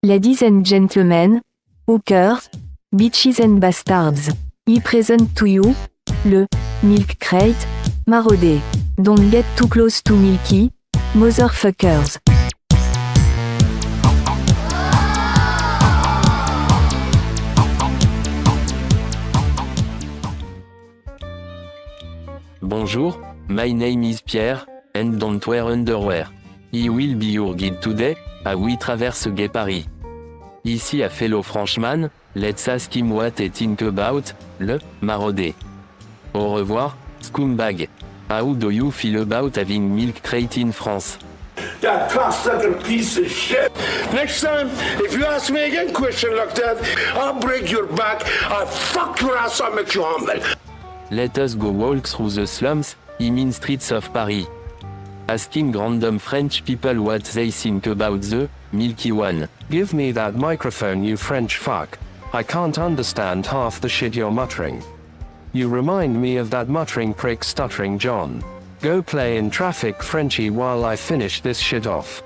Ladies and gentlemen, hookers, bitches and bastards, I present to you, le milkcratemarauder. Don't get too close to Milky, motherfuckers. Bonjour, my name is Pierre, and don't wear underwear. I will be your guide today, as we traverse gay Paris. Ici a fellow Frenchman, let's ask him what he think about, le marauder. Au revoir, scumbag. How do you feel about having milk crate in France? That cocksucker piece of shit. Next time, if you ask me again question like that, I'll break your back, I'll fuck your ass, I'll make you humble. Let us go walk through the slums, I mean streets of Paris. Asking random French people what they think about the Milky One. Give me that microphone, you French fuck. I can't understand half the shit you're muttering. You remind me of that muttering prick Stuttering John. Go play in traffic, Frenchie, while I finish this shit off.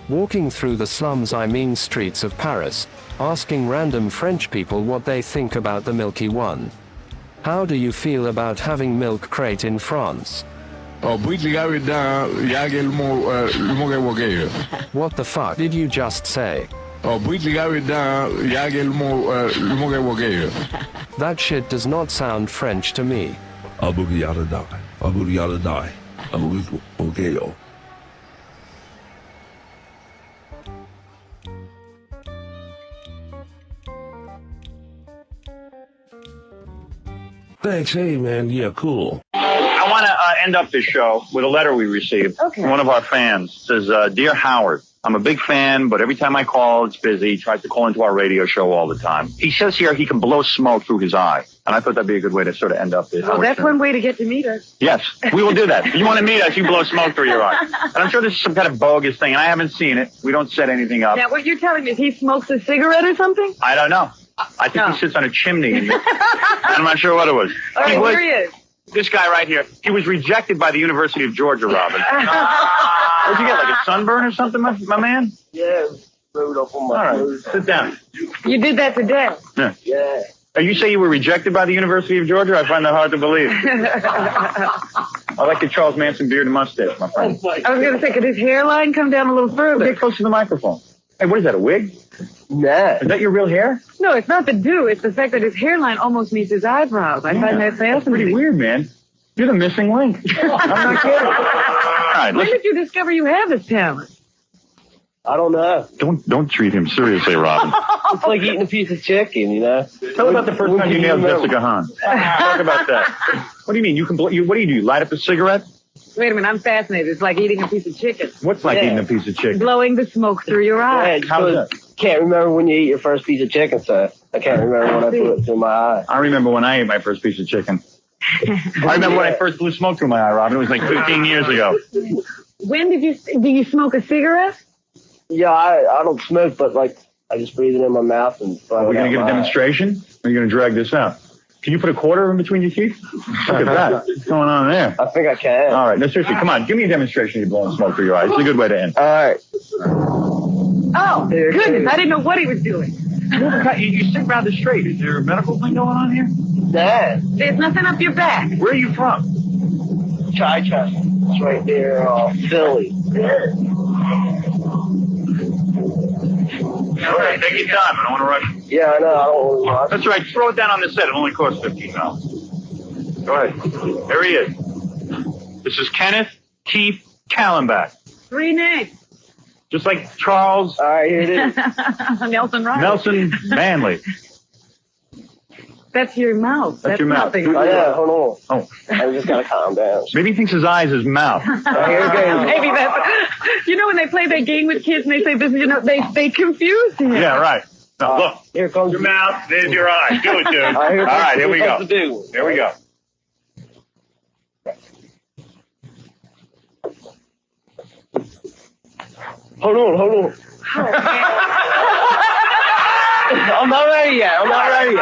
Walking through the slums, I mean streets of Paris, asking random French people what they think about the Milky One. How do you feel about having milk crate in France? What the fuck did you just say? That shit does not sound French to me. Thanks, hey man, yeah, cool. I want to end up this show with a letter we received from one of our fans. It says, Dear Howard, I'm a big fan, but every time I call, it's busy. He tries to call into our radio show all the time. He says here he can blow smoke through his eye. And I thought that'd be a good way to sort of end up this. Well, that's one way to get to meet us. Yes, we will do that. If you want to meet us, you blow smoke through your eye. And I'm sure this is some kind of bogus thing, and I haven't seen it. We don't set anything up. Now, what you're telling me is he smokes a cigarette or something? I don't know. I think he sits on a chimney. And I'm not sure what it was. All right, here he is. This guy right here, he was rejected by the University of Georgia, Robin. What'd you get, like a sunburn or something, my man? Yeah, rode up on my nose. Sit down. You did that today? Yeah. You say you were rejected by the University of Georgia? I find that hard to believe. I like your Charles Manson beard and mustache, my friend. I was going to say, could his hairline come down a little further? Get close to the microphone. Hey, what is that, a wig? Nah. Is that your real hair? No, it's not the do. It's the fact that his hairline almost meets his eyebrows. I find that fascinating. Pretty weird, man. You're the missing link. I'm not kidding. All right, when did you discover you have this talent? I don't know. Don't treat him seriously, Robin. It's like eating a piece of chicken, you know? Tell about the first time you nailed Jessica Hahn. Talk about that. What do you mean? What do you do? Light up a cigarette? Wait a minute, I'm fascinated. It's like eating a piece of chicken. What's like eating a piece of chicken? Blowing the smoke through your eye. Yeah, how's that? Can't remember when you eat your first piece of chicken, so I can't remember when I put it through my eye. I remember when I ate my first piece of chicken. I remember when I first blew smoke through my eye, Robin. It was like 15 years ago. When do you smoke a cigarette? Yeah, I don't smoke, but like I just breathe it in my mouth and. Are we gonna get a demonstration? Or are you gonna drag this out? Can you put a quarter in between your teeth? Look at that. What's going on there? I think I can. All right, no, seriously, come on. Give me a demonstration of you blowing smoke through your eyes. It's a good way to end. All right. Oh, goodness. I didn't know what he was doing. You sit rather straight. Is there a medical thing going on here? Nah. There's nothing up your back. Where are you from? Chichester. It's right there, Philly. All right, take your time. I don't want to rush you. Yeah, I know. I don't want to rush. That's right. Throw it down on the set. It only costs $15. Go ahead. There he is. This is Kenneth Keith Kallenbach. 3 names. Just like Charles. All right, here it is. Nelson Manley. That's your mouth. That's your mouth. Nothing. Oh, yeah, hold on. Oh. I just got to calm down. Maybe he thinks his eye is his mouth. Right, here it goes. Maybe that's... You know when they play that game with kids and they say this is, they confuse him. Yeah, right. Now, look. Here comes your mouth, there's your eye. Do it, dude. All right, here we go. Here we go. Hold on. I'm not ready yet. I'm not ready.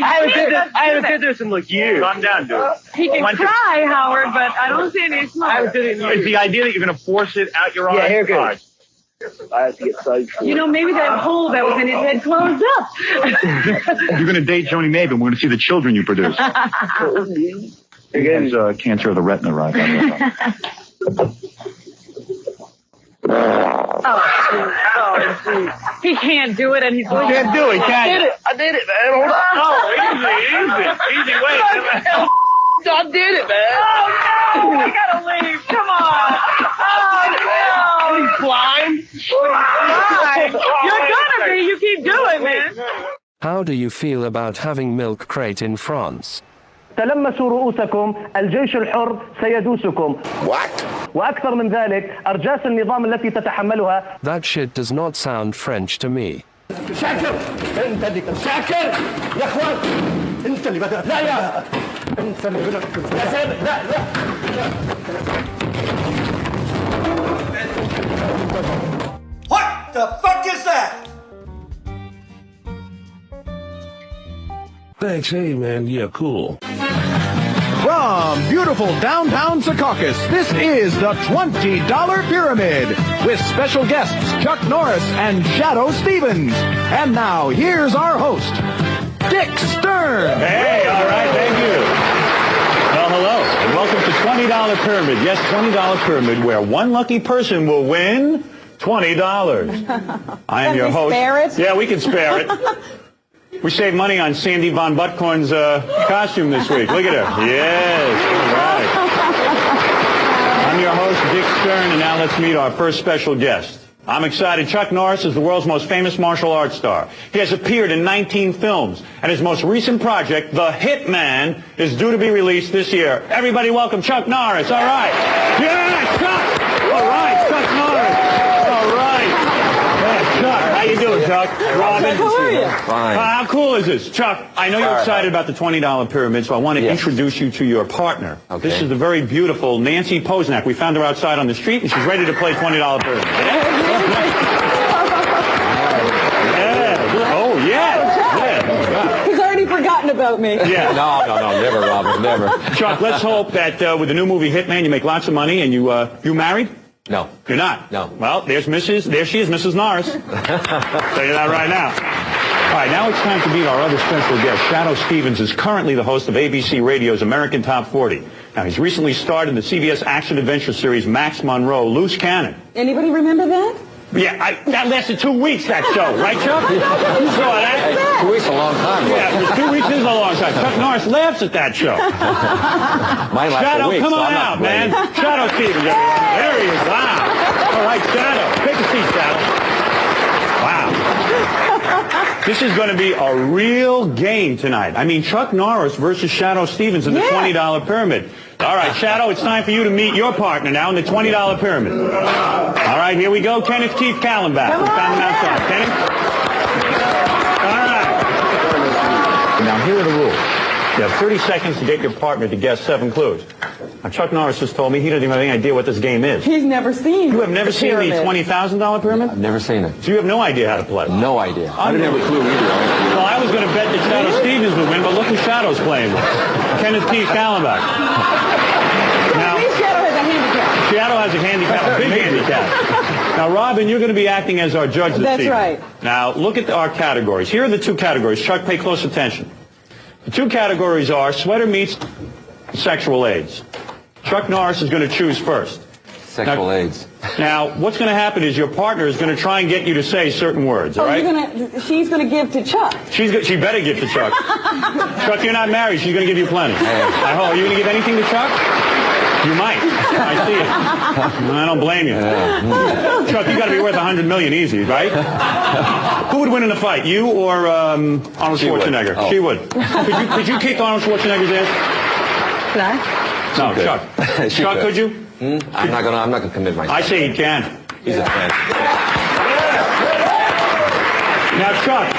I haven't did this in like years. Calm down, dude. He can cry, Howard, but I don't see any smoke. I haven't did it in years. It's the idea that you're going to force it out your eye. Yeah, here it goes. I have to get soaked. You know, maybe that hole that was in his head closed up. You're going to date Joni Maven. We're going to see the children you produce. He has cancer of the retina, right? He can't do it, and he's going Can't do it, can you? I did it, man. Hold on. Oh, easy, wait. I did it, man. Oh, no, we gotta leave. Come on. Oh, no. Blind. You're gonna be. You keep doing it. How do you feel about having Milk Crate in France? تلمسوا رؤوسكم الجيش الحر سيدوسكم. What? وأكثر من ذلك أرجاس النظام التي تتحملها. That shit does not sound French to me. شاكر أنت اللي شاكر يا أخوان أنت اللي بدأت. لا يا أنت اللي بدأت. لا What the fuck is that? Thanks, hey man, yeah, cool. From beautiful downtown Secaucus, this is the $20 Pyramid with special guests Chuck Norris and Shadow Stevens. And now, here's our host, Dick Stern. Hey, all right, thank you. Well, hello, and welcome to $20 Pyramid. Yes, $20 Pyramid, where one lucky person will win $20. I am your host. Spare it? Yeah, we can spare it. We saved money on Sandy Von Buttcorn's costume this week. Look at her. Yes. All right. I'm your host, Dick Stern, and now let's meet our first special guest. I'm excited. Chuck Norris is the world's most famous martial arts star. He has appeared in 19 films, and his most recent project, The Hitman, is due to be released this year. Everybody welcome Chuck Norris. All right. Yeah, Chuck. All right, Chuck Norris. All right. Yeah, Chuck. How you doing, Chuck? Robin. How are you? Fine. How cool is this? Chuck, I know you're excited about the $20 Pyramid, so I want to introduce you to your partner. Okay. This is the very beautiful Nancy Posnack. We found her outside on the street, and she's ready to play $20 Pyramid. Yeah. Oh, yeah. He's already forgotten about me. Yeah. No, never, Robin, never. Chuck, let's hope that with the new movie Hitman, you make lots of money, and you married? No. You're not? No. Well, there she is, Mrs. Norris. Tell you that right now. All right, now it's time to meet our other special guest. Shadow Stevens is currently the host of ABC Radio's American Top 40. Now, he's recently starred in the CBS action-adventure series Max Monroe, Loose Cannon. Anybody remember that? Yeah, that lasted 2 weeks, that show, right, Chuck? You saw that? Hey, 2 weeks is a long time. Yeah, 2 weeks is a long time. Chuck Norris laughs at that show. Mine lasted Shadow, a week, come so on I'm not out, man. complaining. Shadow Stevens, everyone. There he is. Wow. All right, Shadow. Take a seat, Shadow. Wow. This is going to be a real game tonight. I mean, Chuck Norris versus Shadow Stevens in the $20 Pyramid. All right, Shadow, it's time for you to meet your partner now in the $20 Pyramid. All right, here we go. Kenneth Keith Kallenbach. We found him outside. Kenneth? All right. Now, here are the rules. You have 30 seconds to get your partner to guess 7 clues. Now, Chuck Norris just told me he doesn't even have any idea what this game is. He's never seen. You have never seen the $20,000 Pyramid? I've never seen it. So you have no idea how to play? No idea. I didn't have a clue either. Well, I was going to bet that Shadow Stevens would win, but look who Shadow's playing with. Kenneth Keith Kallenbach. Now, Shadow has a handicap. Shadow has a handicap, a big handicap. Now, Robin, you're going to be acting as our judge this evening. That's right. Now, look at our categories. Here are the 2 categories. Chuck, pay close attention. The 2 categories are sweater meets sexual aids. Chuck Norris is going to choose first. Sexual aids. Now, what's going to happen is your partner is going to try and get you to say certain words, all right? She's going to give to Chuck. She better give to Chuck. Chuck, you're not married. She's going to give you plenty. I hope. Are you going to give anything to Chuck? You might. I see it. I don't blame you. Chuck, you got to be worth $100 million easy, right? Who would win in a fight, you or Arnold Schwarzenegger? Oh. She would. Could you kick Arnold Schwarzenegger's ass? Could I? No, Chuck. Chuck, could you? I'm not gonna commit myself. I say he can. He's a fan. Now, Chuck,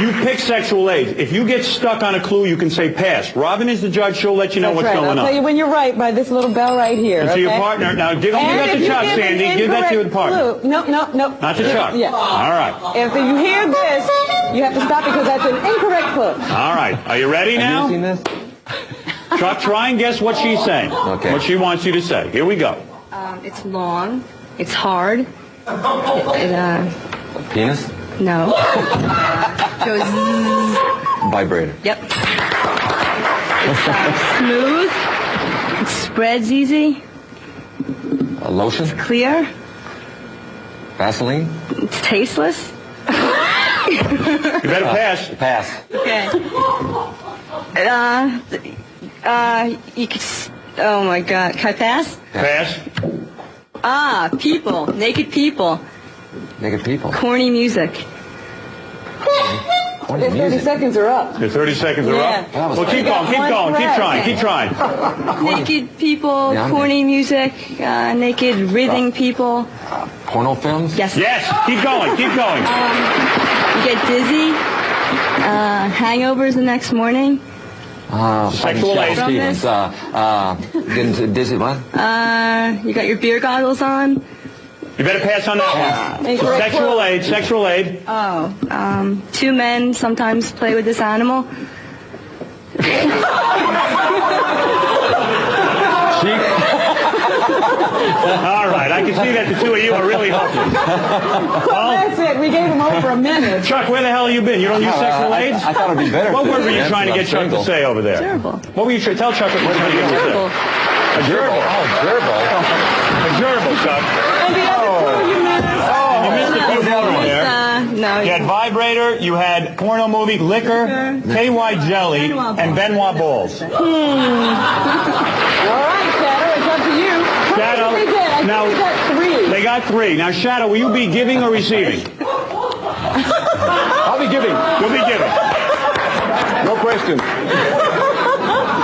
you pick sexual aids. If you get stuck on a clue, you can say pass. Robin is the judge. She'll let you know what's going on. I'll tell you when you're right by this little bell right here. And so your partner, now give that to Chuck, Sandy. Give that to your partner. No. Not to Chuck. Yeah. All right. If you hear this, you have to stop because that's an incorrect clue. All right. Are you ready now? Have you seen this? Chuck, try and guess what she's saying. Okay. What she wants you to say. Here we go. It's long, it's hard, Penis? No. Goes Vibrator. Yep. It's smooth. It spreads easy. A lotion? It's clear. Vaseline? It's tasteless. You better pass. Pass. Okay. You could. Oh my God. Can I pass? Pass. People. Naked people. Naked people. Corny music. Corny Their 30 music. seconds are up. Your 30 seconds are Yeah. up. Well, keep going, keep going, keep trying, keep trying. Naked people, Yeah, I'm corny music, naked writhing people. Porno films? Yes. Yes, keep going, keep going. You get dizzy. Hangovers the next morning. Sexual Shadow aid. Stevens. Getting dizzy, what? You got your beer goggles on. You better pass on that one. So sexual aid, sexual aid. Two men sometimes play with this animal. All right, I can see that the two of you are really hopeless. Well, that's it. We gave him over a minute. Chuck, where the hell have you been? You don't use sexual aids? I thought it'd be better. What word were you trying to get Chuck to say over there? Gerbil. What were you trying to tell Chuck? What were you trying to get him to say? A gerbil. Oh, gerbil. A gerbil, Chuck. And the other two you missed. You missed a few more there. No. You had vibrator, you had porno movie, liquor, KY jelly, and Benoit balls. All right, Shadow, it's up to you. Shadow, They did. I think now- we got 3. They got 3. Now, Shadow, will you be giving or receiving? I'll be giving. You'll be giving. No question.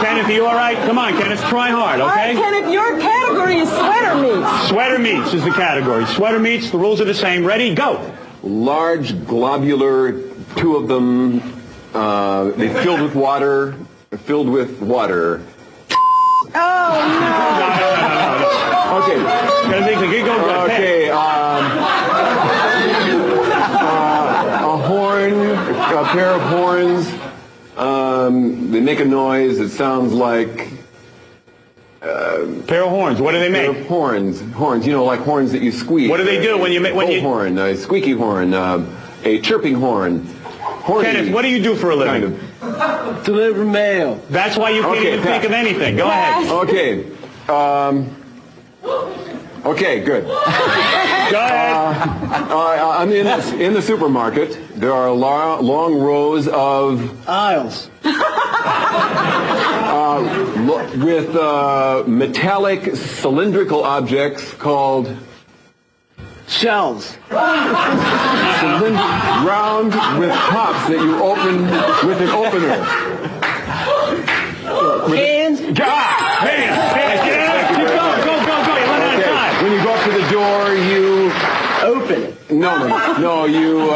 Kenneth, are you all right? Come on, Kenneth, try hard, All right, okay? Kenneth, your category is sweater meats. Sweater meats is the category. Sweater meats, the rules are the same. Ready? Go. Large, globular, 2 of them, they filled with water. Oh, no. Okay. Gotta make the giggle. Okay, a horn, a pair of horns. They make a noise. It sounds like Pair of horns. What do they pair make? of horns. Horns. You know, like horns that you squeak. What do they do when you make horn? A squeaky horn. A chirping horn. Horny, Kenneth, what do you do for a living? kind of. Deliver mail. That's why you can't Okay, even think Pat. of anything. Go ahead. Okay. Okay, good. Go ahead. I'm in the supermarket. There are long rows of aisles with metallic cylindrical objects called shelves. Round with tops that you open with an opener. Cans. Hands. Get out. Keep going. Go. You're running out of time. When you go up to the door, you Open it. no. You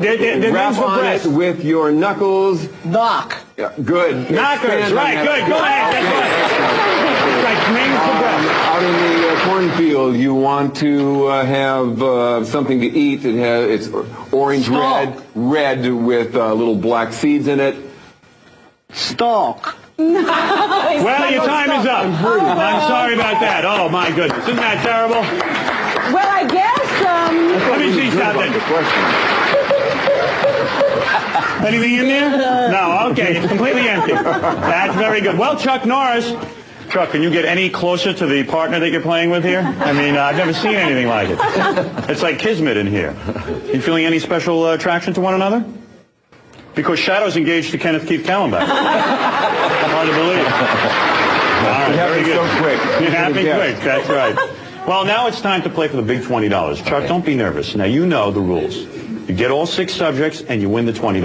They're wrap names for on breasts. it with your knuckles. Knock. Yeah, good. Knockers. Expand on Right. that. Good. Go ahead. That's right. Names for breasts. Out in the cornfield, you want to have something to eat. It's orange Stalk. red with little black seeds in it. Stalk. Well, your time is up. I'm sorry about that. Oh, my goodness. Isn't that terrible? Well, I guess, Let me see something. Anything in there? No, okay. It's completely empty. That's very good. Well, Chuck Norris. Chuck, can you get any closer to the partner that you're playing with here? I mean, I've never seen anything like it. It's like Kismet in here. You feeling any special attraction to one another? Because Shadow's engaged to Kenneth Keith Kallenbach. Hard to believe. All right, very good. So quick. It happened quick, that's right. Well, now it's time to play for the big $20. Chuck, don't be nervous. Now, you know the rules. You get all 6 subjects, and you win the $20.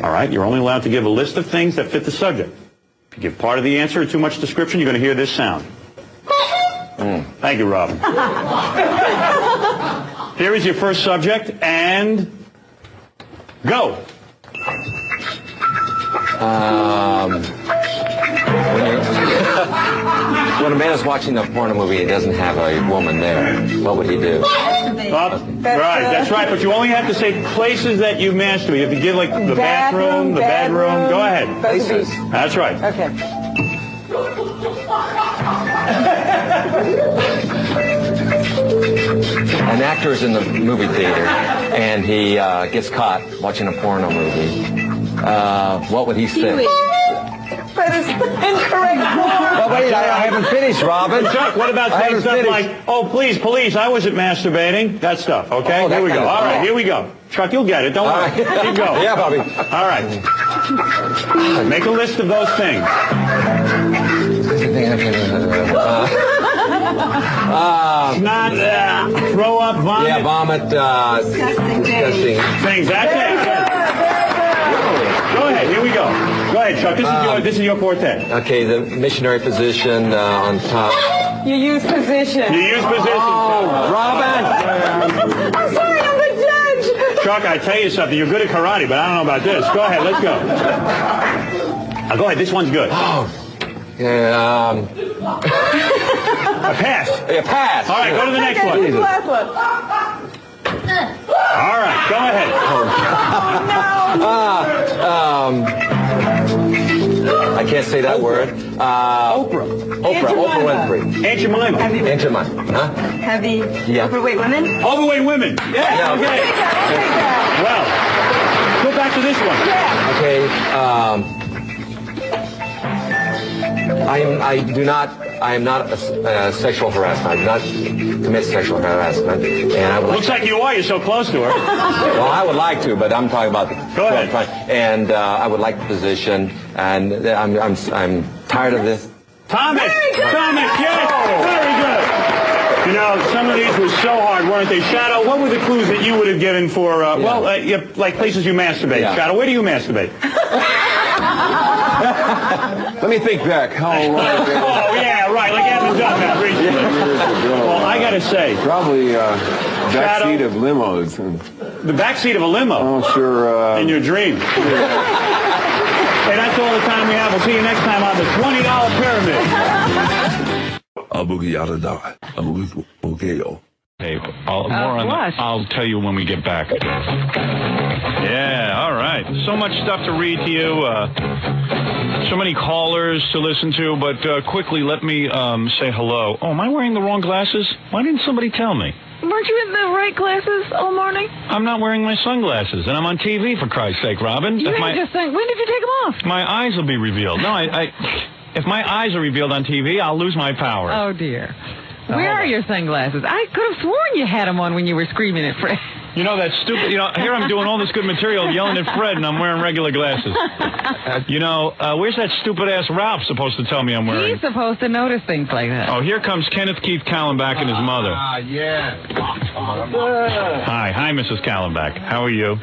All right? You're only allowed to give a list of things that fit the subject. If you give part of the answer or too much description, you're going to hear this sound. Thank you, Robin. Here is your first subject, and go. When a man is watching a porno movie and doesn't have a woman there, what would he do? Right, that's right. But you only have to say places that you masturbate. You have to give, like, the bathroom, the bedroom. Go ahead. Places. That's right. Okay. And an actor is in the movie theater and he gets caught watching a porno movie, what would he say? That is incorrect. Well, wait, I haven't finished, Robin. Chuck, what about saying stuff like, oh, please, police, I wasn't masturbating? That stuff, okay? Here we go. All right, here we go. Chuck, you'll get it. Don't worry. Keep going. Yeah, Bobby. All right. Make a list of those things. Not throw up, vomit. Yeah, vomit. Disgusting things. That's it. Go ahead. Here we go. Go ahead, Chuck. This is your forte. Okay, the missionary position on top. You use position. You use position. Oh, Robin. I'm sorry, I'm the judge. Chuck, I tell you something. You're good at karate, but I don't know about this. Go ahead. Let's go. Go ahead. This one's good. Oh. Yeah. A pass. Yeah, pass. All right, go to the next one. The last one. All right, go ahead. I can't say that word. Oprah Winfrey. Aunt Jemima. Aunt Jemima. Huh? Heavy overweight women? Overweight women. Yeah, okay. Well, go back to this one. Yeah. Okay, I am not a sexual harassment. I do not commit sexual harassment. And I would Looks like you are. You're so close to her. Well, I would like to, but I'm talking about Go ahead. And I would like the position, and I'm tired of this. Thomas, yes, very good. You know, some of these were so hard, weren't they? Shadow, what were the clues that you would have given for, like places you masturbate? Yeah. Shadow, where do you masturbate? Let me think back. Oh, yeah, right. Like you haven't done that recently. Well, I got to say. Probably backseat of limos. The backseat of a limo? Oh, sure. In your dream. Hey, that's all the time we have. We'll see you next time on the $20 Pyramid. Hey, I'll tell you when we get back. Yeah, all right. So much stuff to read to you. So many callers to listen to, but quickly let me say hello. Oh, am I wearing the wrong glasses? Why didn't somebody tell me? Weren't you in the right glasses all morning? I'm not wearing my sunglasses, and I'm on TV, for Christ's sake, Robin. You had just think, when did you take them off? My eyes will be revealed. No, if my eyes are revealed on TV, I'll lose my power. Oh, dear. Where are your sunglasses? I could have sworn you had them on when you were screaming at Fred. You know, that's stupid. You know, here I'm doing all this good material, yelling at Fred, and I'm wearing regular glasses. You know, where's that stupid-ass Ralph supposed to tell me I'm wearing? He's supposed to notice things like that. Oh, here comes Kenneth Keith Kallenbach and his mother. Yeah. Hi, Mrs. Kallenbach. How are you?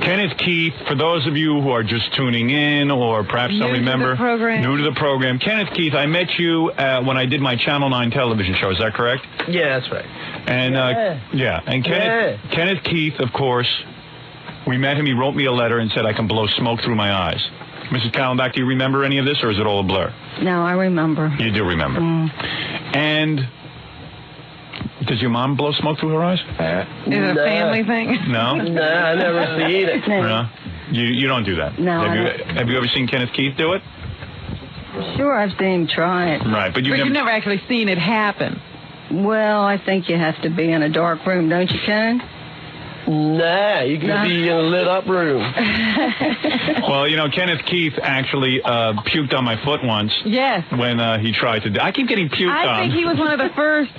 Kenneth Keith, for those of you who are just tuning in or perhaps don't remember. New to the program. Kenneth Keith, I met you when I did my Channel 9 television show. Is that correct? Yeah, that's right. And, And Kenneth Keith, of course, we met him. He wrote me a letter and said I can blow smoke through my eyes. Mrs. Kallenbach, do you remember any of this, or is it all a blur? No, I remember. You do remember. And does your mom blow smoke through her eyes? Is it a family thing? No? No, I never seen it. No? You don't do that? No. Have you ever seen Kenneth Keith do it? Sure, I've seen him try it. Right, but you've never actually seen it happen. Well, I think you have to be in a dark room, don't you, Ken? Nah, you can be in a lit-up room. Well, you know, Kenneth Keith actually puked on my foot once. Yes. When he tried to do... I keep getting puked on. I think he was one of the first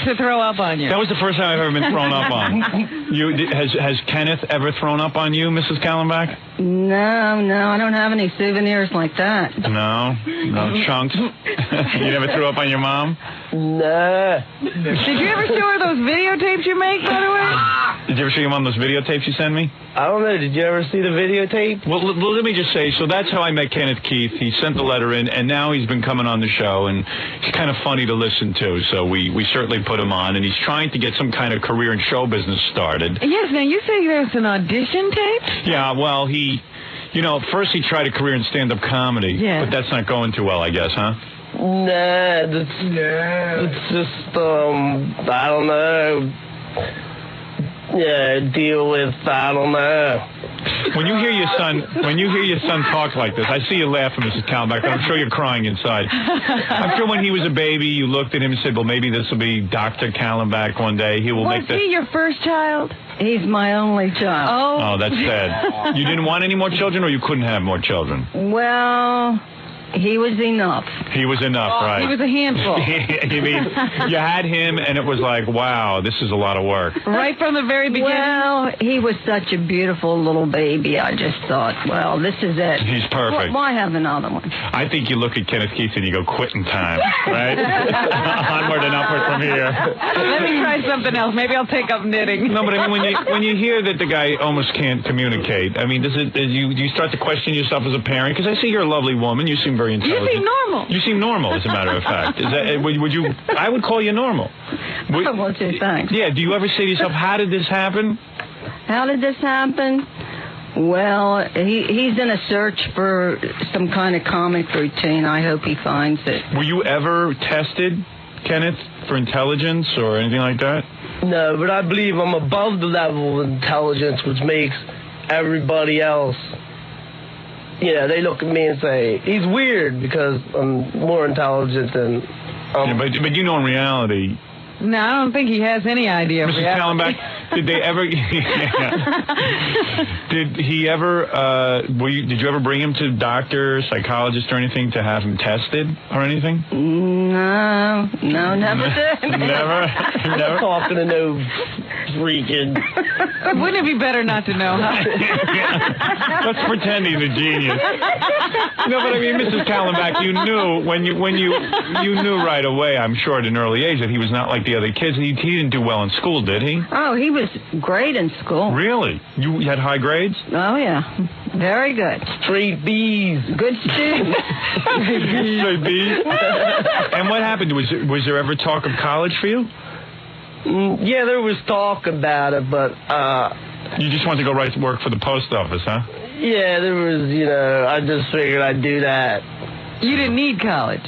to throw up on you. That was the first time I've ever been thrown up on. Has Kenneth ever thrown up on you, Mrs. Kallenbach? No, I don't have any souvenirs like that. No chunks? You never threw up on your mom? Nah. Did you ever show her those videotapes you make, by the way? Did you ever show your mom those videotapes you sent me? I don't know. Did you ever see the videotape? Well, let me just say, so that's how I met Kenneth Keith. He sent the letter in, and now he's been coming on the show, and he's kind of funny to listen to, so we certainly put him on, and he's trying to get some kind of career in show business started. Yes, now you say there's an audition tape? Yeah, well, first he tried a career in stand-up comedy, but that's not going too well, I guess, huh? Nah, it's just, I don't know. deal with, I don't know. When you hear your son talk like this, I see you laughing, Mrs. Kallenbach, but I'm sure you're crying inside. I'm sure when he was a baby, you looked at him and said, well, maybe this will be Dr. Kallenbach one day. He will make the... Was he your first child? He's my only child. Oh, that's sad. You didn't want any more children, or you couldn't have more children? Well... He was enough. He was enough, right? He was a handful. You mean, you had him, and it was like, wow, this is a lot of work. Right from the very beginning? Well, he was such a beautiful little baby. I just thought, well, this is it. He's perfect. Why have another one? I think you look at Kenneth Keith and you go, quitting time, right? Onward and upward from here. Let me try something else. Maybe I'll take up knitting. No, but I mean, when you hear that the guy almost can't communicate, I mean, do you start to question yourself as a parent? Because I see you're a lovely woman. You seem very intelligent. You seem normal. You seem normal, as a matter of fact. Is that, would you? I would call you normal. Well, gee, thanks. Yeah. Do you ever say to yourself, "How did this happen?" How did this happen? Well, he's in a search for some kind of comic routine. I hope he finds it. Were you ever tested, Kenneth, for intelligence or anything like that? No, but I believe I'm above the level of intelligence, which makes everybody else, they look at me and say, he's weird because I'm more intelligent than... Yeah, but you know in reality... No, I don't think he has any idea. Mrs. Kallenbach, did they ever... Did he ever... did you ever bring him to doctor, psychologist, or anything to have him tested or anything? No, never did. Never? I'm not talking to no freaking... Wouldn't it be better not to know? Let's pretend he's a genius. No, but I mean, Mrs. Kallenbach, you knew when you knew right away, I'm sure at an early age, that he was not like the other kids. He didn't do well in school, did he? Oh, he was great in school. Really? You had high grades? Oh, yeah. Very good. Straight B's. Good student. Straight B's. And what happened? Was there ever talk of college for you? Yeah, there was talk about it, but... You just wanted to go right to work for the post office, huh? Yeah, there was, I just figured I'd do that. You didn't need college?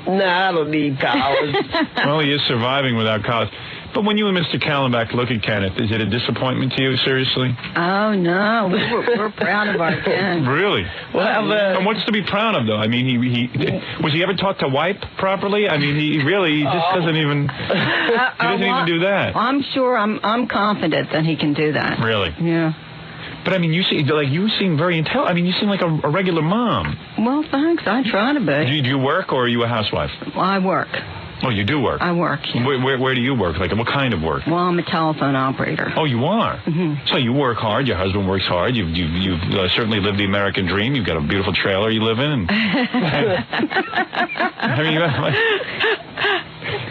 No, I don't need college. Well, he is surviving without college. But when you and Mr. Kallenbach look at Kenneth, is it a disappointment to you, seriously? Oh, no. We're proud of our Ken. Really? Well, and what's to be proud of, though? I mean, was he ever taught to wipe properly? I mean, he just doesn't even... He doesn't even do that. I'm sure, I'm confident that he can do that. Really? Yeah. But I mean, you seem very intelligent. I mean, you seem like a regular mom. Well, thanks. I try to be. Do you work, or are you a housewife? Well, I work. Oh, you do work? I work. Yeah. Where do you work? Like, what kind of work? Well, I'm a telephone operator. Oh, you are? Mm-hmm. So you work hard. Your husband works hard. You've certainly lived the American dream. You've got a beautiful trailer you live in.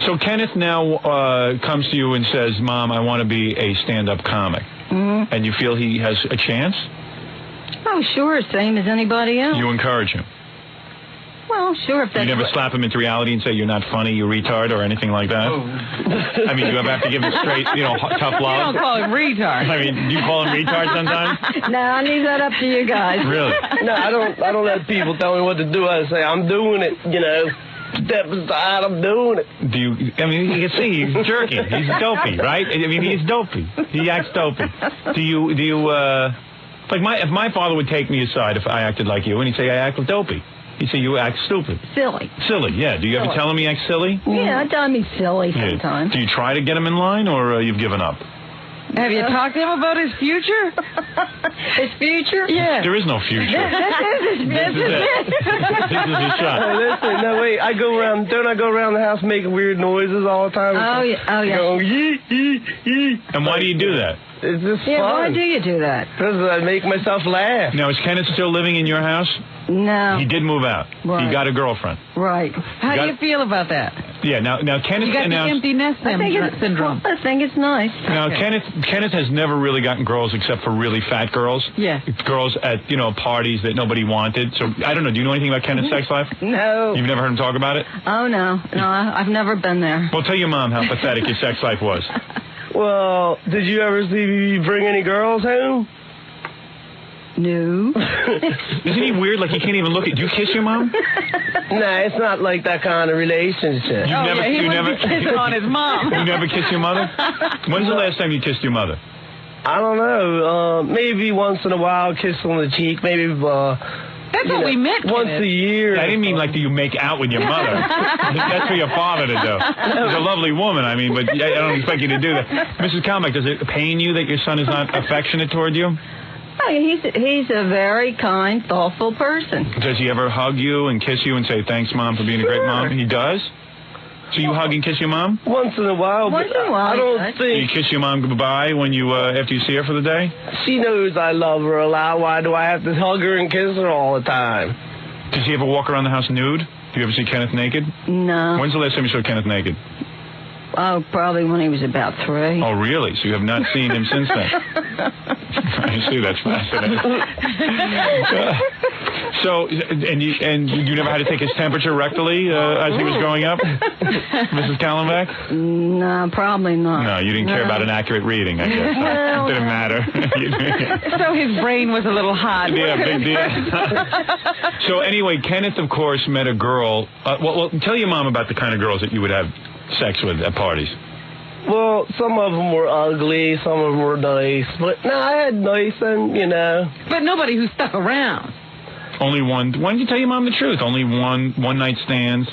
So Kenneth now comes to you and says, Mom, I want to be a stand-up comic. Mm-hmm. And you feel he has a chance? Oh, sure, same as anybody else. You encourage him? Well, sure. If that's you never slap him into reality and say, you're not funny, you retard, or anything like that? Oh. I mean, you ever have to give him straight, tough love? You don't call him retard. I mean, do you call him retard sometimes? No, I leave that up to you guys. Really? No, I don't let people tell me what to do. I say, I'm doing it, Step aside, I'm doing it. I mean, you can see he's jerky. He's dopey, right? I mean, he's dopey. He acts dopey. If my father would take me aside if I acted like you, and he'd say I act dopey. He'd say you act stupid. Silly. Silly, yeah. Do you ever tell him he acts silly? Yeah, I tell him he's silly sometimes. Do you try to get him in line, or you've given up? Have you talked to him about his future? His future? Yeah. There is no future. This is it. This is his shot. Hey, listen, no, wait. Don't I go around the house making weird noises all the time? Oh, yeah. Go, yee, yee, yee. And why do you do that? It's just fun. Why do you do that? Because I make myself laugh. Now, is Kenneth still living in your house? No. He did move out. Right. He got a girlfriend. Right. How do you feel about that? Yeah, now Kenneth You got the empty nest syndrome. I think it's nice. Now, Okay. Kenneth has never really gotten girls except for really fat girls. Yeah. Girls at, parties that nobody wanted. So, I don't know. Do you know anything about Kenneth's sex life? No. You've never heard him talk about it? Oh, no. No, I've never been there. Well, tell your mom how pathetic his sex life was. Well, did you ever see me bring any girls home? No. Isn't he weird? Like, he can't even look at... Do you kiss your mom? Nah, it's not like that kind of relationship. He wants to kiss on his mom. You never kiss your mother? When's the last time you kissed your mother? I don't know. Maybe once in a while, kiss on the cheek. Maybe. That's what we meant. Once a year. I didn't mean like do you make out with your mother. That's for your father to do. She's a lovely woman, I mean, but I don't expect you to do that. Mrs. Kallenbach, does it pain you that your son is not affectionate toward you? Oh, he's a very kind, thoughtful person. Does he ever hug you and kiss you and say, thanks, Mom, for being a great mom? He does? So you hug and kiss your mom? Once in a while. Once in a while. I don't Do you think kiss your mom goodbye when you after you see her for the day? she knows I love her a lot. Why do I have to hug her and kiss her all the time? Does he ever walk around the house nude? Do you ever see Kenneth naked? No. When's the last time you saw Kenneth naked? Oh, probably when he was about 3. Oh, really? So you have not seen him since then? I see. That's fascinating. So, and you never had to take his temperature rectally as he was growing up, Mrs. Kallenbach? No, probably not. No, you didn't care about an accurate reading, I guess. No. It didn't matter. So his brain was a little hot. Yeah, big deal. So anyway, Kenneth, of course, met a girl. Well, tell your mom about the kind of girls that you would have sex with at parties. Well, some of them were ugly, some of them were nice. But, no, I had nice and, you know. But nobody who stuck around. Only one. Why didn't you tell your mom the truth? Only one night stands.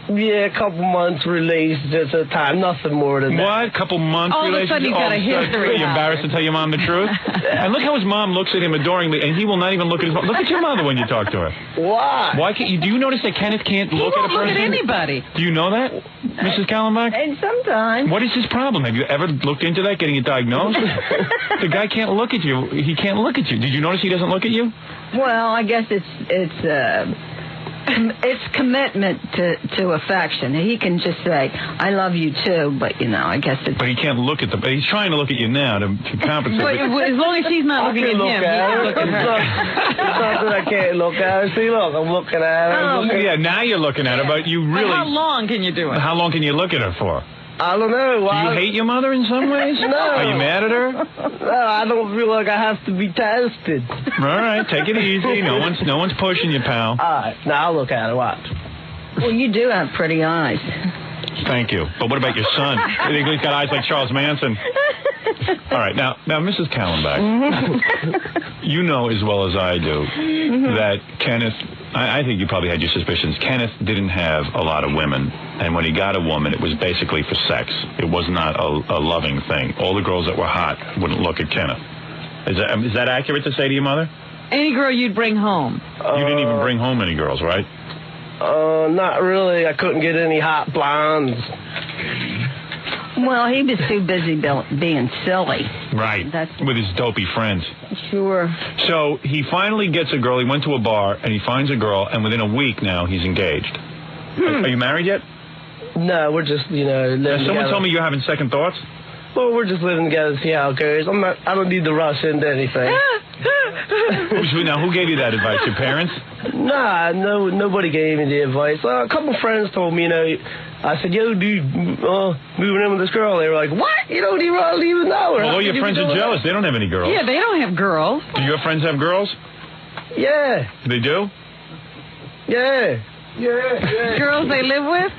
Yeah, a couple months relationships at a time, nothing more than that. What? Couple months All of a relationship? sudden he's got a history. You're embarrassed to tell your mom the truth? And look how his mom looks at him adoringly, and he will not even look at his mom. Look at your mother when you talk to her. Why? Why can't you? Do you notice that Kenneth can't look at a person? Look at anybody. Do you know that, Mrs. Kallenbach? And sometimes. What is his problem? Have you ever looked into that, getting it diagnosed? The guy can't look at you. He can't look at you. Did you notice he doesn't look at you? Well, I guess it's commitment to affection. He can just say, I love you too, but, you know, I guess it's... But he can't look at he's trying to look at you now to compensate. But as long as she's not looking at him, he can look at her. It's not that I can't look at her. See, look, I'm looking at her. Yeah, now you're looking at her, but you really... But how long can you do it? How long can you look at her for? I don't know. Do you hate your mother in some ways? No. Are you mad at her? No, I don't feel like I have to be tested. All right, take it easy. No one's pushing you, pal. All right, now I'll look at her. Watch. Well, you do have pretty eyes. Thank you. But what about your son? I think he's got eyes like Charles Manson. All right, now, Mrs. Kallenbach, you know as well as I do that Kenneth, I think you probably had your suspicions, Kenneth didn't have a lot of women, and when he got a woman, it was basically for sex. It was not a loving thing. All the girls that were hot wouldn't look at Kenneth. Is that accurate to say to your mother? Any girl you'd bring home. You didn't even bring home any girls, right? Not really. I couldn't get any hot blondes. Well, he was too busy being silly. Right. With his dopey friends. Sure. So he finally gets a girl. He went to a bar, and he finds a girl, and within a week now, he's engaged. Are you married yet? No, we're just, living together. Someone told me you're having second thoughts? Well, we're just living together to see how it goes. I don't need to rush into anything. Now, who gave you that advice? Your parents? Nah, nobody gave me the advice. A couple friends told me, I said, yo, dude, moving in with this girl. They were like, what? You don't even know her. Well, all your friends are jealous. They don't have any girls. Yeah, they don't have girls. Do your friends have girls? Yeah. They do? Yeah. Girls they live with?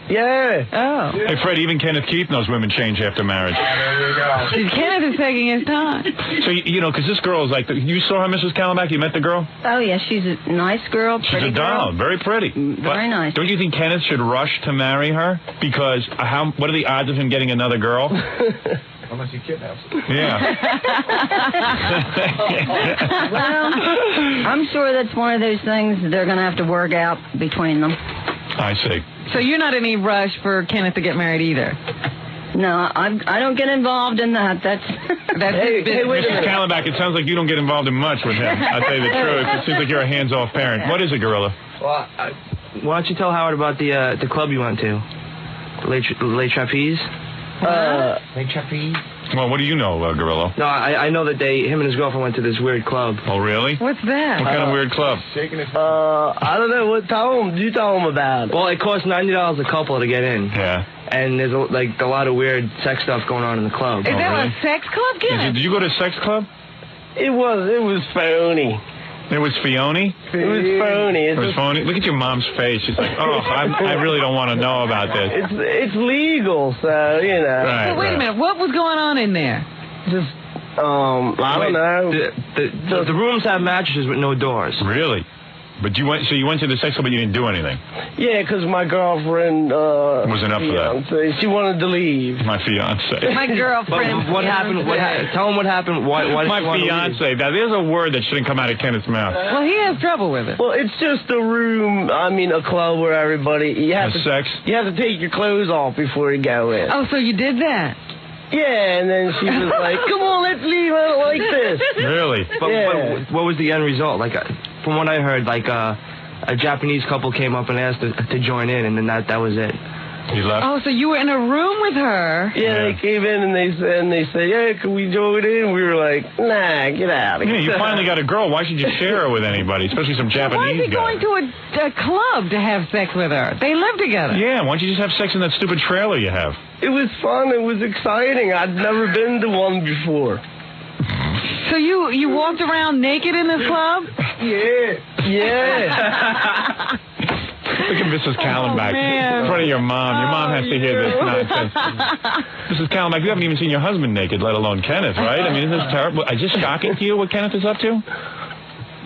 Yeah. Oh. Hey, Fred, even Kenneth Keith knows women change after marriage. There you go. Kenneth is taking his time. So, because this girl is like, you saw her, Mrs. Kallenbach? You met the girl? Oh, yeah, she's a nice girl, pretty She's a doll, girl. very pretty. Very nice. Don't you think Kenneth should rush to marry her? Because what are the odds of him getting another girl? Unless he kidnaps her. Yeah. Well, I'm sure that's one of those things that they're going to have to work out between them. I see. So you're not in any rush for Kenneth to get married either? No, I don't get involved in that. That's hey, Mrs. Kallenbach, it sounds like you don't get involved in much with him. I'll tell you the truth. It seems like you're a hands-off parent. What is a gorilla? Well, why don't you tell Howard about the club you went to? Late Trapeze? Late Trapeze? Well, what do you know, gorilla? No, I know that him and his girlfriend went to this weird club. Oh, really? What's that? What kind of weird club? I don't know. You tell him about it. Well, it costs $90 a couple to get in. Yeah. And there's a lot of weird sex stuff going on in the club. Is that a sex club, Kenneth? Did you go to a sex club? It was phony. It was Fione? It was phony. It was phony? Look at your mom's face. She's like, I really don't want to know about this. It's legal, so, Right, Well, wait a minute. What was going on in there? Just, I don't know. The rooms have mattresses with no doors. Really? But you went to the sex club, but you didn't do anything? Yeah, because my girlfriend, wasn't up for that. She wanted to leave. My fiance. My girlfriend. What happened? Tell him what happened. Why my fiance. Now, there's a word that shouldn't come out of Kenneth's mouth. Well, he has trouble with it. Well, it's just a room, a club where everybody... You have to, sex? You have to take your clothes off before you go in. Oh, so you did that? Yeah, and then she was like, come on, let's leave. I don't like this. Really? But what was the end result? Like, from what I heard, like, a Japanese couple came up and asked to join in, and then that was it. You left? Oh, so you were in a room with her? Yeah, they came in and they said, yeah, can we join in? We were like, nah, get out of here. Yeah, you finally got a girl. Why should you share her with anybody, especially some Japanese guy? Why is he going to a club to have sex with her? They live together. Yeah, why don't you just have sex in that stupid trailer you have? It was fun. It was exciting. I'd never been to one before. So you walked around naked in this club? Yeah. Look at Mrs. Kallenbach in front of your mom. Your mom has to hear this nonsense. Mrs. Kallenbach, you haven't even seen your husband naked, let alone Kenneth, right? I mean, isn't this terrible? Is this shocking to you what Kenneth is up to?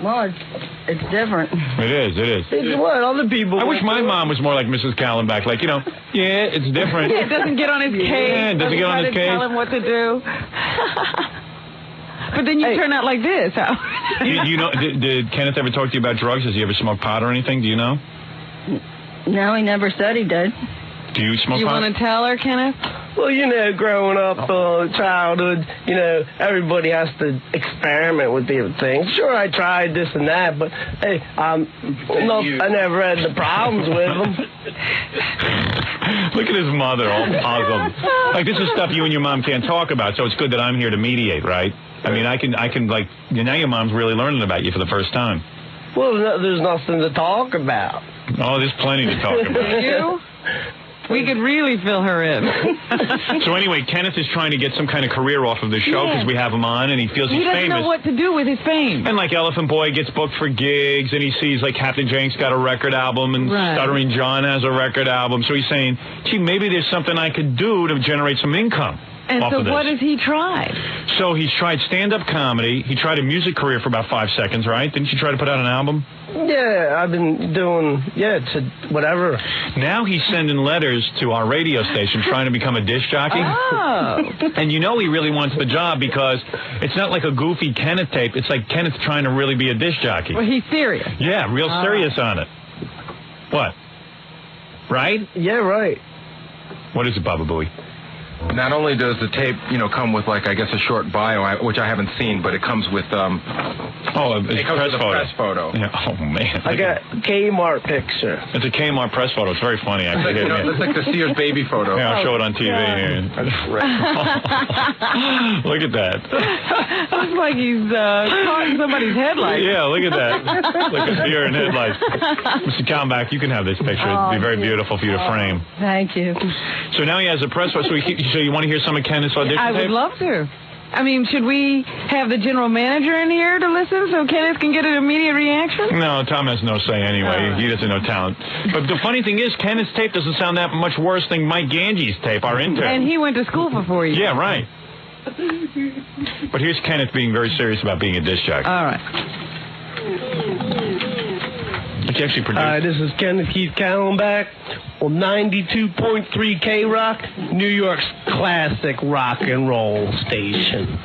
Well, it's different. It is. It's what other people... I wish my mom was more like Mrs. Kallenbach. Like, yeah, it's different. It doesn't get on his case. Yeah, it doesn't get on his case. Tell him what to do. But then you turn out like this. Did Kenneth ever talk to you about drugs? Has he ever smoked pot or anything? Do you know? No, he never said he did. Do you smoke pot? You want to tell her, Kenneth? Well, growing up, childhood, everybody has to experiment with different things. Sure, I tried this and that, but, hey, I never had the problems with them. Look at his mother, all puzzled. Like, this is stuff you and your mom can't talk about, so it's good that I'm here to mediate, right? I mean, I can like, now your mom's really learning about you for the first time. Well, there's nothing to talk about. Oh, there's plenty to talk about. You? We could really fill her in. So anyway, Kenneth is trying to get some kind of career off of this show because we have him on, and he feels he's famous. He doesn't know what to do with his fame. And like Elephant Boy gets booked for gigs, and he sees like Captain Jank's got a record album, and Stuttering John has a record album. So he's saying, gee, maybe there's something I could do to generate some income. And so what has he tried? So he's tried stand-up comedy. He tried a music career for about 5 seconds, right? Didn't you try to put out an album? Yeah, I've been doing, whatever. Now he's sending letters to our radio station trying to become a disc jockey. Oh. And he really wants the job because it's not like a goofy Kenneth tape. It's like Kenneth trying to really be a disc jockey. Well, he's serious. Yeah, real serious on it. What? Right? Yeah, right. What is it, Baba Booey? Not only does the tape, come with, like, I guess a short bio, which I haven't seen, but it comes with, it comes with a press photo. Yeah. Oh, man. I got a Kmart picture. It's a Kmart press photo. It's very funny, actually. It's like the Sears baby photo. Yeah, I'll show it on TV. Look at that. Looks like he's caught in somebody's headlights. Yeah, look at that. Like a deer in headlights. Mr. Kallenbach, you can have this picture. It'd be very beautiful for you to frame. Thank you. So now he has a press photo. So you want to hear some of Kenneth's audition I would love to. I mean, should we have the general manager in here to listen so Kenneth can get an immediate reaction? No, Tom has no say anyway. He doesn't know talent. But the funny thing is, Kenneth's tape doesn't sound that much worse than Mike Gange's tape, our intern. And he went to school for 4 years. Yeah, right. But here's Kenneth being very serious about being a disc jockey. All right. But you actually produced. This is Kenneth Keith Kallenbach on 92.3 K-Rock, New York's classic rock and roll station.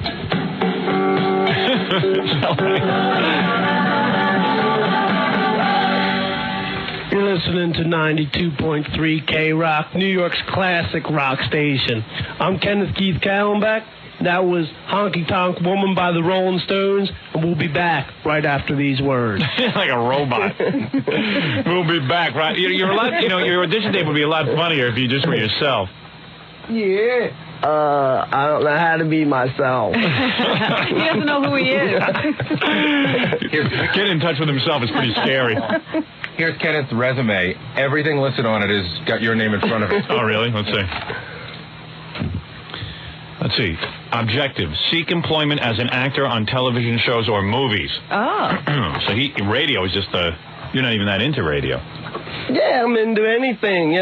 You're listening to 92.3 K-Rock, New York's classic rock station. I'm Kenneth Keith Kallenbach. That was Honky Tonk Woman by the Rolling Stones, and we'll be back right after these words. Like a robot. We'll be back, right? You're a lot, your audition tape would be a lot funnier if you just were yourself. Yeah. I don't know how to be myself. He doesn't know who he is. Getting in touch with himself is pretty scary. Here's Kenneth's resume. Everything listed on it has got your name in front of it. Oh, really? Let's see. Objective. Seek employment as an actor on television shows or movies. Oh. So radio is just you're not even that into radio. Yeah, I'm into anything,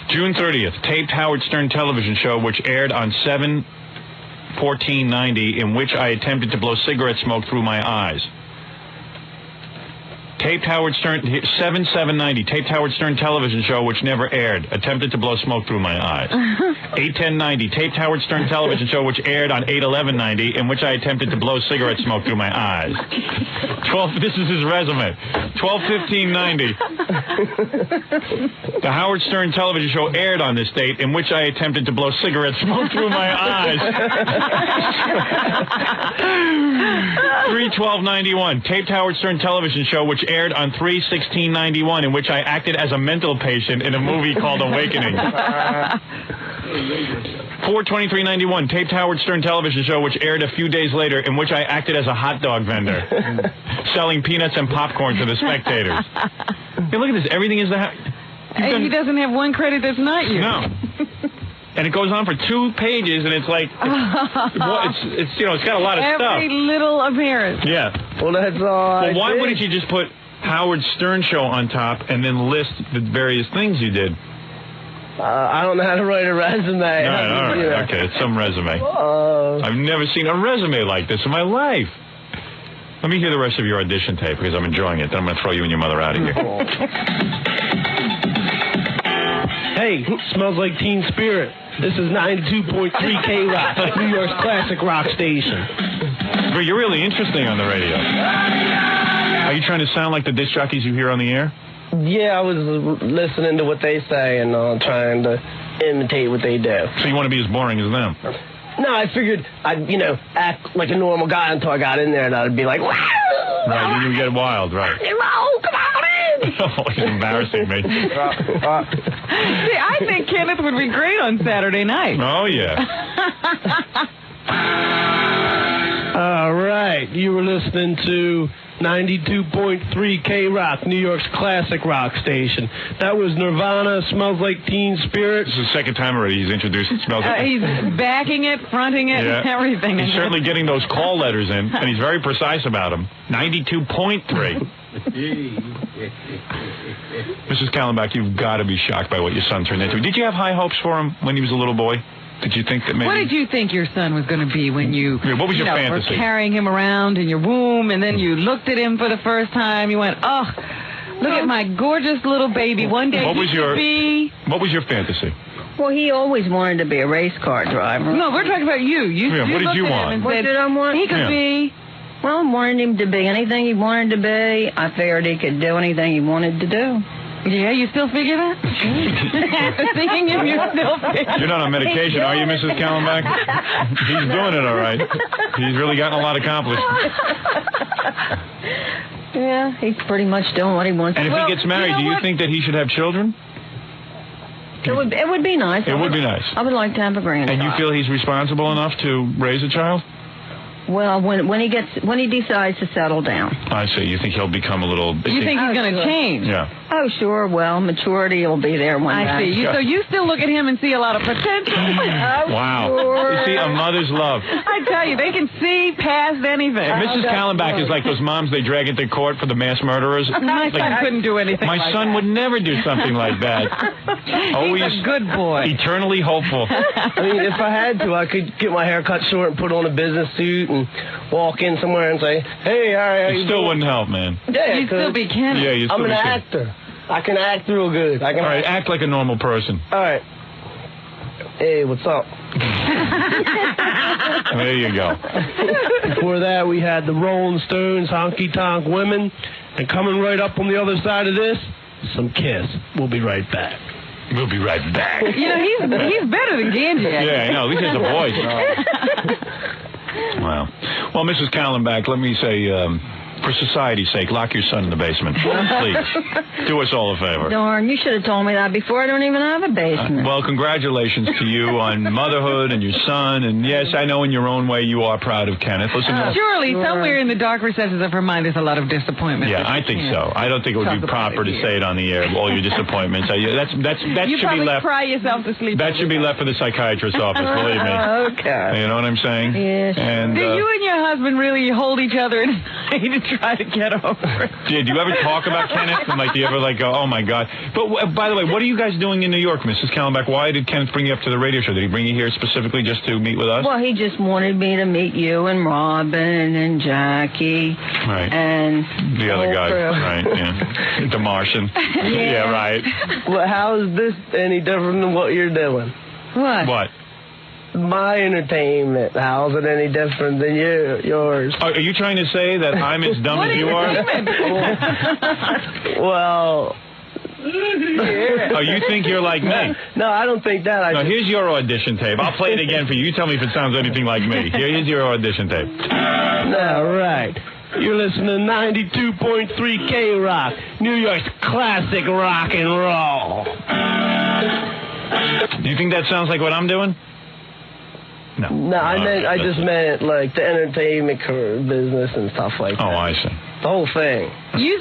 June 30th, taped Howard Stern television show, which aired on 7 1490, in which I attempted to blow cigarette smoke through my eyes. Taped Howard Stern, 7/7/90, taped Howard Stern television show which never aired. Attempted to blow smoke through my eyes. 8/10/90, taped Howard Stern television show which aired on 8/11/90, in which I attempted to blow cigarette smoke through my eyes. 12. This is his resume. 12/15/90. The Howard Stern television show aired on this date, in which I attempted to blow cigarette smoke through my eyes. 3/12/91, taped Howard Stern television show which aired on 3/16/91, in which I acted as a mental patient in a movie called Awakening. 4/23/91, taped Howard Stern television show which aired a few days later, in which I acted as a hot dog vendor, selling peanuts and popcorn to the spectators. Hey, look at this. Everything is the... He doesn't have one credit that's not you. No. And it goes on for 2 pages, and it's like, it's you know, it's got a lot of stuff. Every little appearance. Yeah. Well, that's all. Well, why wouldn't you just put Howard Stern show on top and then list the various things you did? I don't know how to write a resume. All right. Okay, it's some resume. I've never seen a resume like this in my life. Let me hear the rest of your audition tape, because I'm enjoying it. Then I'm going to throw you and your mother out of here. Hey, smells like Teen Spirit. This is 92.3 K-Rock, New York's classic rock station. But you're really interesting on the radio. Are you trying to sound like the disc jockeys you hear on the air? Yeah, I was listening to what they say and trying to imitate what they do. So you want to be as boring as them? No, I figured I'd, act like a normal guy until I got in there, and I'd be like, wow! Right, then you get wild, right. Oh, come on in! Oh, it's embarrassing me. See, I think Kenneth would be great on Saturday night. Oh, yeah. All right, you were listening to 92.3 K-Rock, New York's classic rock station. That was Nirvana, Smells Like Teen Spirit. This is the second time already he's introduced Smells Like... He's backing it, fronting it, and everything. He's certainly getting those call letters in, and he's very precise about them. 92.3. Mrs. Kallenbach, you've got to be shocked by what your son turned into. Did you have high hopes for him when he was a little boy? Did you think that maybe... What did you think your son was going to be when you... What was your fantasy? Were carrying him around in your womb, and then you looked at him for the first time. You went, oh, look at my gorgeous little baby. One day what was your fantasy? Well, he always wanted to be a race car driver. No, we're talking about you. What did you want? What did I want? He could be... Well, I wanted him to be anything he wanted to be. I figured he could do anything he wanted to do. Yeah, you still figure that? Seeing him, you still figure. You're not on medication, are you, Mrs. Kallenbach? He's doing it all right. He's really gotten a lot accomplished. Yeah, he's pretty much doing what he wants. And if he gets married, do you think that he should have children? It would be nice. It would be nice. I would like to have a grandchild. And you feel he's responsible enough to raise a child? Well, when he decides to settle down. I see. You think he'll become a little... You think he's going to change? Yeah. Oh, sure. Well, maturity will be there one day. I see. So you still look at him and see a lot of potential. Wow. Sure. You see, a mother's love. I tell you, they can see past anything. Mrs. Kallenbach is like those moms they drag into court for the mass murderers. My son couldn't do anything My like son that. would never do something like that. Always He's a good boy. Eternally hopeful. I mean, if I had to, I could get my hair cut short and put on a business suit and walk in somewhere and say, hey, all right. It still wouldn't help, man. Yeah, you'd still be Kenneth. Yeah, you'd still I'm be an Kenneth. actor. I can act real good. All right, act like a normal person. All right. Hey, what's up? There you go. Before that, we had the Rolling Stones, Honky Tonk Women. And coming right up on the other side of this, some Kiss. We'll be right back. We'll be right back. You know, he's better than Ganji. Yeah, I know. At least he has a voice. Wow. Well, Mrs. Kallenbach, let me say, for society's sake, lock your son in the basement. Please. Do us all a favor. Darn, you should have told me that before. I don't even have a basement. Well, congratulations to you on motherhood and your son. And yes, I know in your own way you are proud of Kenneth. Listen, surely somewhere in the dark recesses of her mind there's a lot of disappointment. Yeah, I think so. I don't think it would be proper to say it on the air, all your disappointments. That you should be left. Cry yourself to sleep. That should be left for the psychiatrist's office, believe me. Okay. You know what I'm saying? Yes. And, do you and your husband really hold each other in way to try to get over it. Do you ever talk about Kenneth? And, like, do you ever, like, go, oh, my God. But, by the way, what are you guys doing in New York, Mrs. Kallenbach? Why did Kenneth bring you up to the radio show? Did he bring you here specifically just to meet with us? Well, he just wanted me to meet you and Robin and Jackie. Right. And the other guy. crew. Right, yeah. The Martian. Yeah, right. Well, how is this any different than what you're doing? What? What? My entertainment. How's it any different than yours? Are you trying to say that I'm as dumb as you are? Well... Oh, you think you're like me? No, I don't think that. No, here's your audition tape. I'll play it again for you. You tell me if it sounds anything like me. Here's your audition tape. All right. You're listening to 92.3 K-Rock, New York's classic rock and roll. Do you think that sounds like what I'm doing? No. No, I just meant like the entertainment business and stuff like that. Oh, I see. The whole thing. You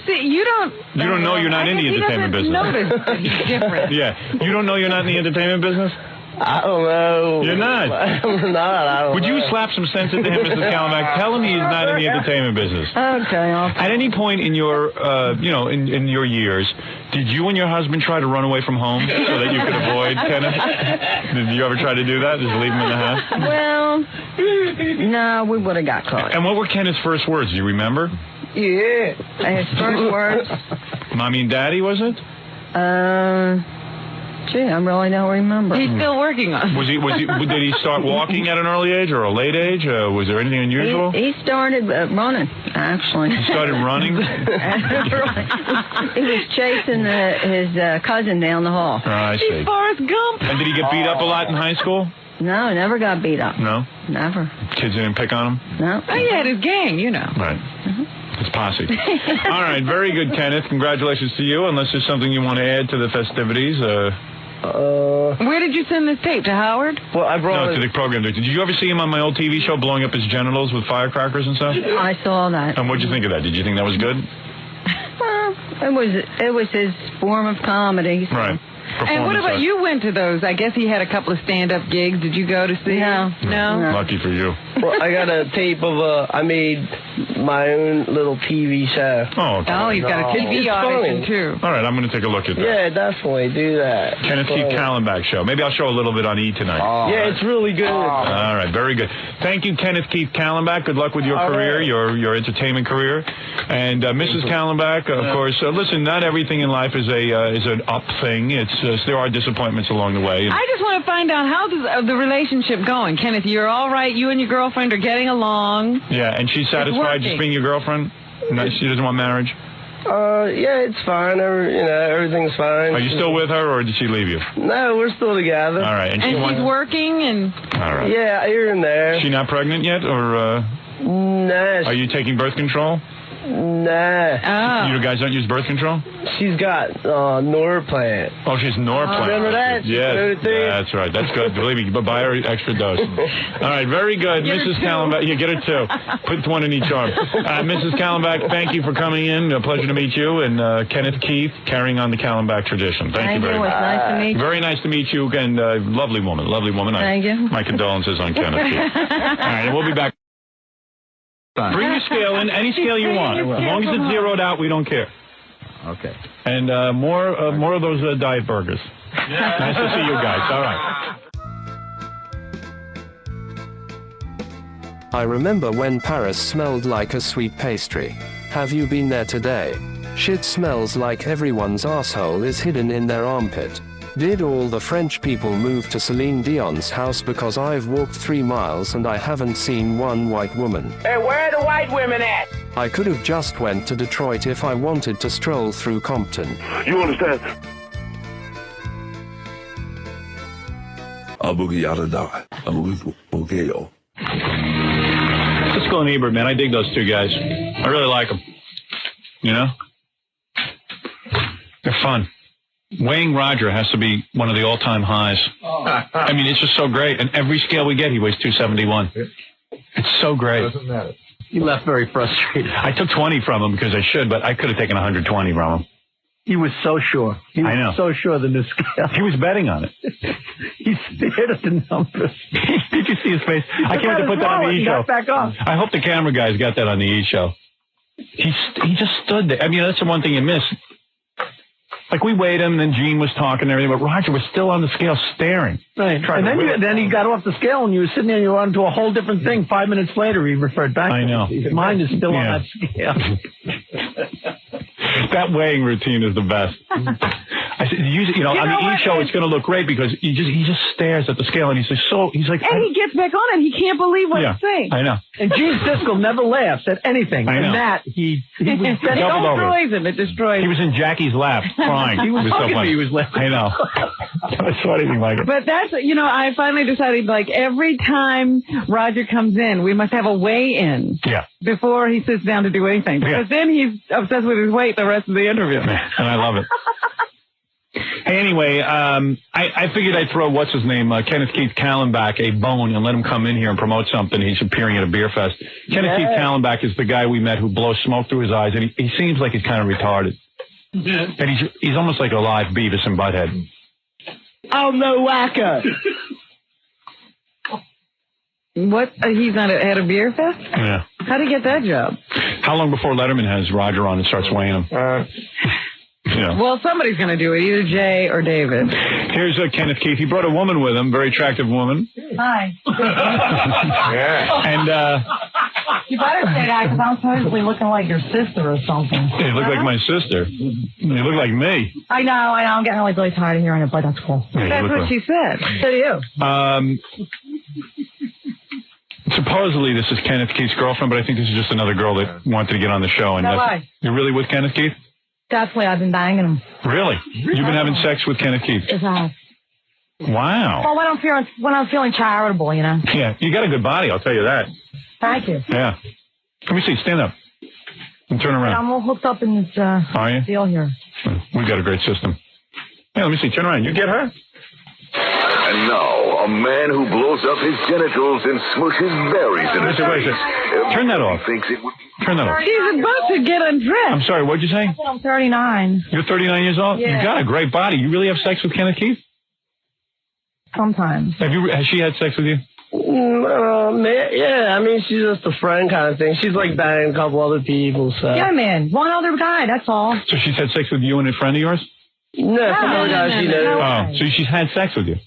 don't know you're not in the entertainment business. Notice that he's different. Yeah. You don't know you're not in the entertainment business? I don't know. You're not? I'm not. I don't Would know. you slap some sense into him, Mrs. Kallenbach? Tell him he's not in the entertainment business. Okay. At any point in your, in your years, did you and your husband try to run away from home so that you could avoid Kenneth? Did you ever try to do that? Just leave him in the house? Well, no, we would have got caught. And what were Kenneth's first words? Do you remember? Yeah. His first words. Mommy and Daddy, was it? Gee, I really don't remember. He's still working on it. Did he start walking at an early age or a late age? Was there anything unusual? He started running, actually. He started running? He was chasing his cousin down the hall. Oh, I see. He's Forrest Gump. And did he get beat up a lot in high school? No, never got beat up. No? Never. Kids didn't pick on him? No. Oh, he had his gang, you know. Right. It's posse. All right, very good, Kenneth. Congratulations to you. Unless there's something you want to add to the festivities. Where did you send this tape? To Howard? Well, I brought to the program. Did you ever see him on my old TV show blowing up his genitals with firecrackers and stuff? I saw that. And what'd you think of that? Did you think that was good? It was his form of comedy. So. Right. And what about you went to those? I guess he had a couple of stand-up gigs. Did you go to see him? No. Lucky for you. Well, I got a tape of I made my own little TV show. Oh, okay. Oh, you've got a TV audition, too. All right, I'm going to take a look at that. Yeah, definitely. Do that. Kenneth Keith Kallenbach show. Maybe I'll show a little bit on E! tonight. Yeah, it's really good. All right, very good. Thank you, Kenneth Keith Kallenbach. Good luck with your career, your entertainment career. And Mrs. Kallenbach, of course, listen, not everything in life is an up thing. There are disappointments along the way. I just want to find out, how's the relationship going? Kenneth, you're all right? You and your girlfriend are getting along? Yeah, and she's satisfied just being your girlfriend? No, she doesn't want marriage? Yeah, it's fine. Everything's fine. Are you still with her, or did she leave you? No, we're still together. All right. And she's working and... All right. Yeah, here and there. Is she not pregnant yet, or... Nah. Are you taking birth control? Nah. You guys don't use birth control? She's got Norplant. Oh, she's Norplant. Remember that? Yes, that's right. That's good. Believe me, but buy her extra dose. All right, very good. Mrs. Kallenbach. Yeah, get her two. Put one in each arm. Mrs. Kallenbach, thank you for coming in. A pleasure to meet you. And Kenneth Keith, carrying on the Kallenbach tradition. Thank you very much. Nice to meet you. Very nice to meet you. And lovely woman. Thank you. My condolences on Kenneth Keith. All right, and we'll be back. Bring your scale in, any scale you want. As long as it's zeroed out, we don't care. Okay. And more of those diet burgers. Yeah. Nice to see you guys. All right. I remember when Paris smelled like a sweet pastry. Have you been there today? Shit smells like everyone's asshole is hidden in their armpit. Did all the French people move to Celine Dion's house because I've walked 3 miles and I haven't seen one white woman? Hey, where are the white women at? I could have just went to Detroit if I wanted to stroll through Compton. You understand? Siskel and Ebert, man, I dig those two guys. I really like them. You know? They're fun. Weighing Roger has to be one of the all-time highs. I mean, it's just so great. And every scale we get, he weighs 271. It's so great. Doesn't matter. He left very frustrated. I took 20 from him because I should, but I could have taken 120 from him. He was so sure. He was I know. so sure of the new scale. He was betting on it. He stared at the numbers. Did you see his face? I can't wait to put that on the E! show. Back on. I hope the camera guys got that on the E! show. he just stood there. I mean, that's the one thing you miss. Like, we weighed him, and then Gene was talking and everything, but Roger was still on the scale staring. Right. And then he got off the scale, and you were sitting there, and you were on to a whole different thing. 5 minutes later, he referred back. I know. His mind is still on that scale. That weighing routine is the best. I said, you know, on the E! show, it's going to look great because he just stares at the scale, and he's like, and he gets back on it. He can't believe what he's saying. I know. And Gene Siskel never laughs at anything. I know. And that, he was it destroys him. It destroys him. He was in Jackie's lap, crying. He was so funny. He was laughing. I know. I saw anything like it. But that's, you know, I finally decided, like, every time Roger comes in, we must have a weigh-in. Yeah. Before he sits down to do anything. Because then he's obsessed with his weight the rest of the interview. And I love it. Hey, anyway, I figured I'd throw, Kenneth Keith Kallenbach a bone and let him come in here and promote something. He's appearing at a Beerfest. Kenneth Keith Kallenbach is the guy we met who blows smoke through his eyes, and he seems like he's kind of retarded. And he's almost like a live Beavis and Butthead. Oh, no, whacker. What? He's not at a Beerfest? Yeah. How'd he get that job? How long before Letterman has Roger on and starts weighing him? Yeah. Well, somebody's going to do it, either Jay or David. Here's Kenneth Keith. He brought a woman with him, very attractive woman. Hi. And you better say that because I'm supposedly looking like your sister or something. you look like my sister. You look like me. I know. I'm getting really tired of hearing it, but that's cool. Yeah, that's what she said. So do you. Supposedly this is Kenneth Keith's girlfriend, but I think this is just another girl that wanted to get on the show. And No way. You're really with Kenneth Keith? Definitely, I've been banging him. Really? You've been having sex with Kenneth Keith? Yes, I have. Wow. Well, when I'm feeling charitable, you know. Yeah, you got a good body, I'll tell you that. Thank you. Yeah. Let me see, stand up. And turn around. I'm all hooked up in this deal here. We got a great system. Hey, let me see, turn around. You get her? And now, a man who blows up his genitals and smushes berries in his face. Turn that off. Turn that off. She's about to get undressed. I'm sorry, what'd you say? I'm 39. You're 39 years old? Yeah. You got a great body. You really have sex with Kenneth Keith? Sometimes. Has she had sex with you? Yeah, I mean, she's just a friend kind of thing. She's like banging a couple other people, so. Yeah, man. One other guy, that's all. So she's had sex with you and a friend of yours? No, some other guy she knows. Oh, so she's had sex with you?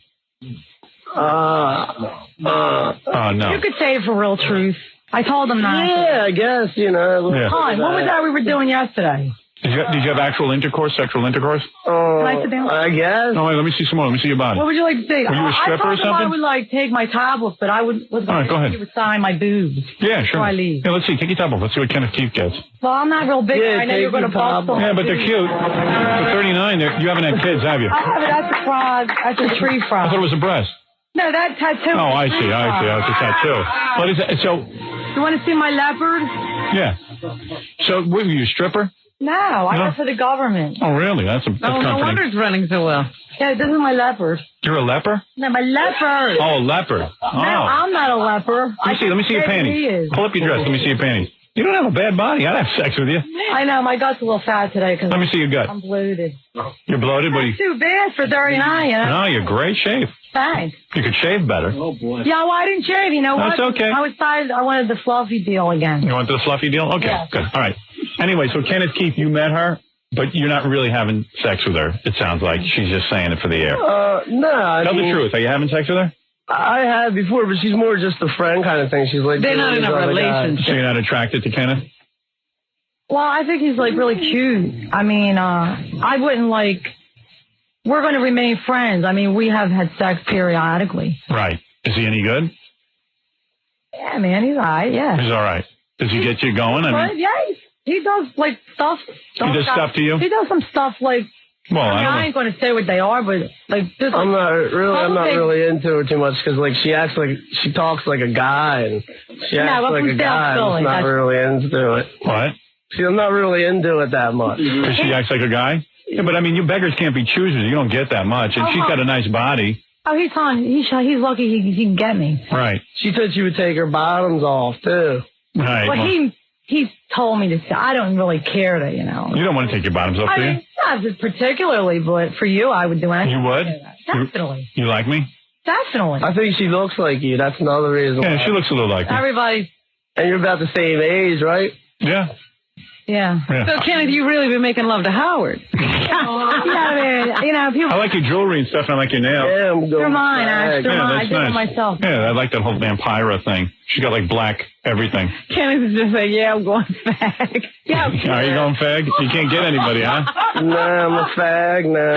Oh, no. You could say it for real truth. I told him not. Yeah, I guess, you know. Yeah. Hi, what was that we were doing yesterday? Did you have actual intercourse, sexual intercourse? Can I sit down? I guess. No, wait, let me see some more. Let me see your body. What would you like to say? Were you a stripper or I told him I something? would like take my top off, but I was All right, go ahead. he would sign my boobs. Yeah, sure. Before I leave. Yeah, let's see. Take your top off. Let's see what Kenneth Keith gets. Well, I'm not real big. I know you're going to bust them. Yeah, but they're cute. For 39, you haven't had kids, have you? I have it. That's a frog. That's a tree frog. I thought it was a breast. No, that tattoo. Oh, I see. It's a tattoo. What is that? So, You want to see my leopard? yeah. So, were you a stripper? No, I No? work for the government. Oh, really? That's no company. wonder it's running so well. Yeah, this is my leopard. You're a leper? No, my leopard. Oh, a leper. Oh. No, I'm not a leper. Let me see your He panties. is. Pull up your dress. Let me see your panties. You don't have a bad body. I'd have sex with you. I know, my gut's a little fat today because Let me see your gut. I'm bloated. You're bloated, but Not too bad for 39, you know? no, you're great shape. Thanks. You could shave better. Oh, boy. Yeah, well, I didn't shave, you know what? That's okay. I wanted the fluffy deal again. You want the fluffy deal? Okay, Yeah. good. All right. Anyway, so Kenneth Keith, you met her, but you're not really having sex with her. It sounds like she's just saying it for the air. No. Tell the truth. Are you having sex with her? I had before, but she's more just a friend kind of thing. She's like. They're not in a relationship. So you're not attracted to Kenneth? Well, I think he's, like, really cute. I mean, I wouldn't, like... We're going to remain friends. I mean, we have had sex periodically. Right. Is he any good? Yeah, man, he's all right, yeah. He's all right. Does he get you going? I mean, Yeah, he does, like, stuff. He does stuff to you? He does some stuff, like... well, I ain't going to say what they are, but, like... I'm not really into her too much because, like, she talks like a guy and she acts like a guy. I'm not really into it. What? See, I'm not really into it that much. Because she acts like a guy? Yeah, but I mean, you beggars can't be choosers. You don't get that much. And she's got a nice body. Oh, he's lucky he can get me. Right. She said she would take her bottoms off, too. Right. Well, he told me to say, I don't really care to, you know. You don't want to take your bottoms off, do you? mean, not particularly, but for you, I would do anything. You would? Definitely. You like me? Definitely. I think she looks like you. That's another reason. Yeah, she looks a little like me. Everybody. And you're about the same age, right? Yeah. Yeah. So, Kenneth, you've really been making love to Howard. People. I like your jewelry and stuff, and I like your nails. Yeah, they're mine, Ash. They're mine. I did it myself. Yeah, I like that whole Vampira thing. She got like black everything. Kenneth is just like, yeah, I'm going fag. Yeah. Are you going fag? You can't get anybody, huh? No, I'm a fag. No.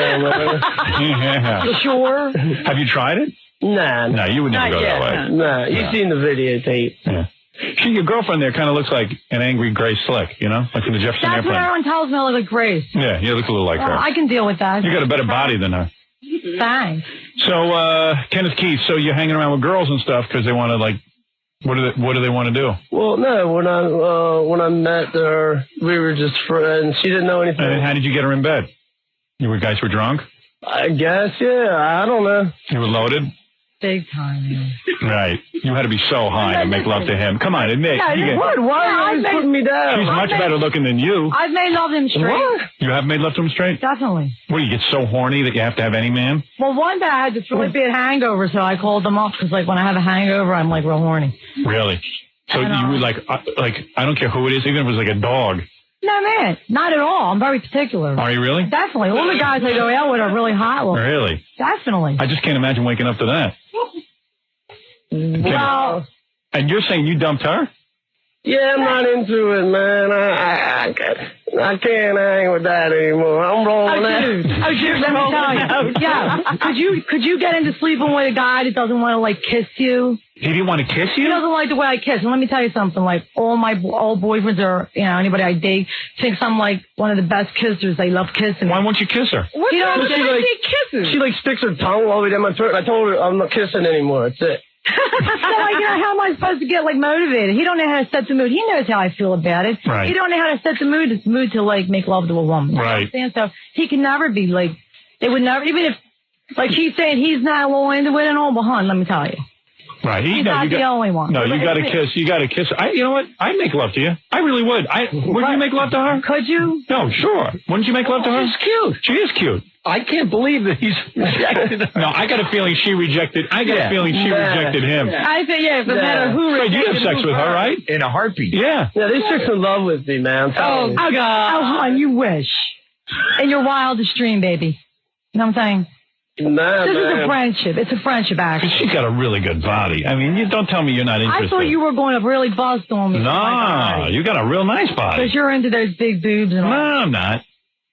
Yeah. Sure. Have you tried it? Nah. No, you would never go that way. Nah, you've seen the videotape. Yeah. See, your girlfriend there kind of looks like an angry Grace Slick, you know? Like from the Jefferson That's Airplane. what everyone tells me I look like Grace. Yeah, you look a little like her. I can deal with that. You got a better body than her. Thanks. So, Kenneth Keith, so you're hanging around with girls and stuff because they want to, like, what do they want to do? Well, no, when I met her, we were just friends. She didn't know anything. And how did you get her in bed? You guys were drunk? I guess, yeah. I don't know. You were loaded? Big time. Right. You had to be so high to make love to him. Come on, admit. Yeah, why are you putting me down? She's much better looking than you. I've made love to him straight. What? You have made love to him straight? Definitely. What, you get so horny that you have to have any man? Well, one day I had this really bad hangover, so I called them up because, like, when I have a hangover, I'm, like, real horny. Really? So you were like, I don't care who it is, even if it was like a dog. No, man, not at all. I'm very particular. Are you really? Definitely. All the guys I go out with are really hot looking. Really? Definitely. I just can't imagine waking up to that. Well, and you're saying you dumped her? Yeah, I'm not into it, man. I can't hang with that anymore. I'm rolling out. Dude, let me tell you. Yeah, could you get into sleeping with a guy that doesn't want to, like, kiss you? He didn't want to kiss you? He doesn't like the way I kiss. And let me tell you something. Like, all my old boyfriends or, anybody I date thinks I'm, like, one of the best kissers. They love kissing. Why won't you kiss her? What she kisses? She, like, sticks her tongue all the way down my throat. I told her I'm not kissing anymore. That's it. So, like, how am I supposed to get, like, motivated? He don't know how to set the mood. He knows how I feel about it. Right. He don't know how to set the mood. It's mood to, like, make love to a woman. Right. You know what I'm saying? So he can never be, like, they would never, even if, like, he's saying he's not a little into it and all, but, hon, let me tell you. Right. He's not the only one. No, you got to kiss. You got to kiss. You know what? I'd make love to you. I really would. Would you make love to her? Could you? No, sure. Wouldn't you make love to her? She's cute. She is cute. I can't believe that he's rejected her. No, I got a feeling she rejected. Rejected him. I think, yeah, no matter who rejected him. You have sex with her, right? In a heartbeat. Yeah. Yeah, these chicks in love with me, man. Oh, God. Oh, hon, you wish. In your wildest dream, baby. You know what I'm saying? Nah, this is a friendship. It's a friendship, actually. She's got a really good body. I mean, you don't tell me you're not interested. I thought you were going to really bust on me. No, you got a real nice body. Because you're into those big boobs and all. No, I'm not.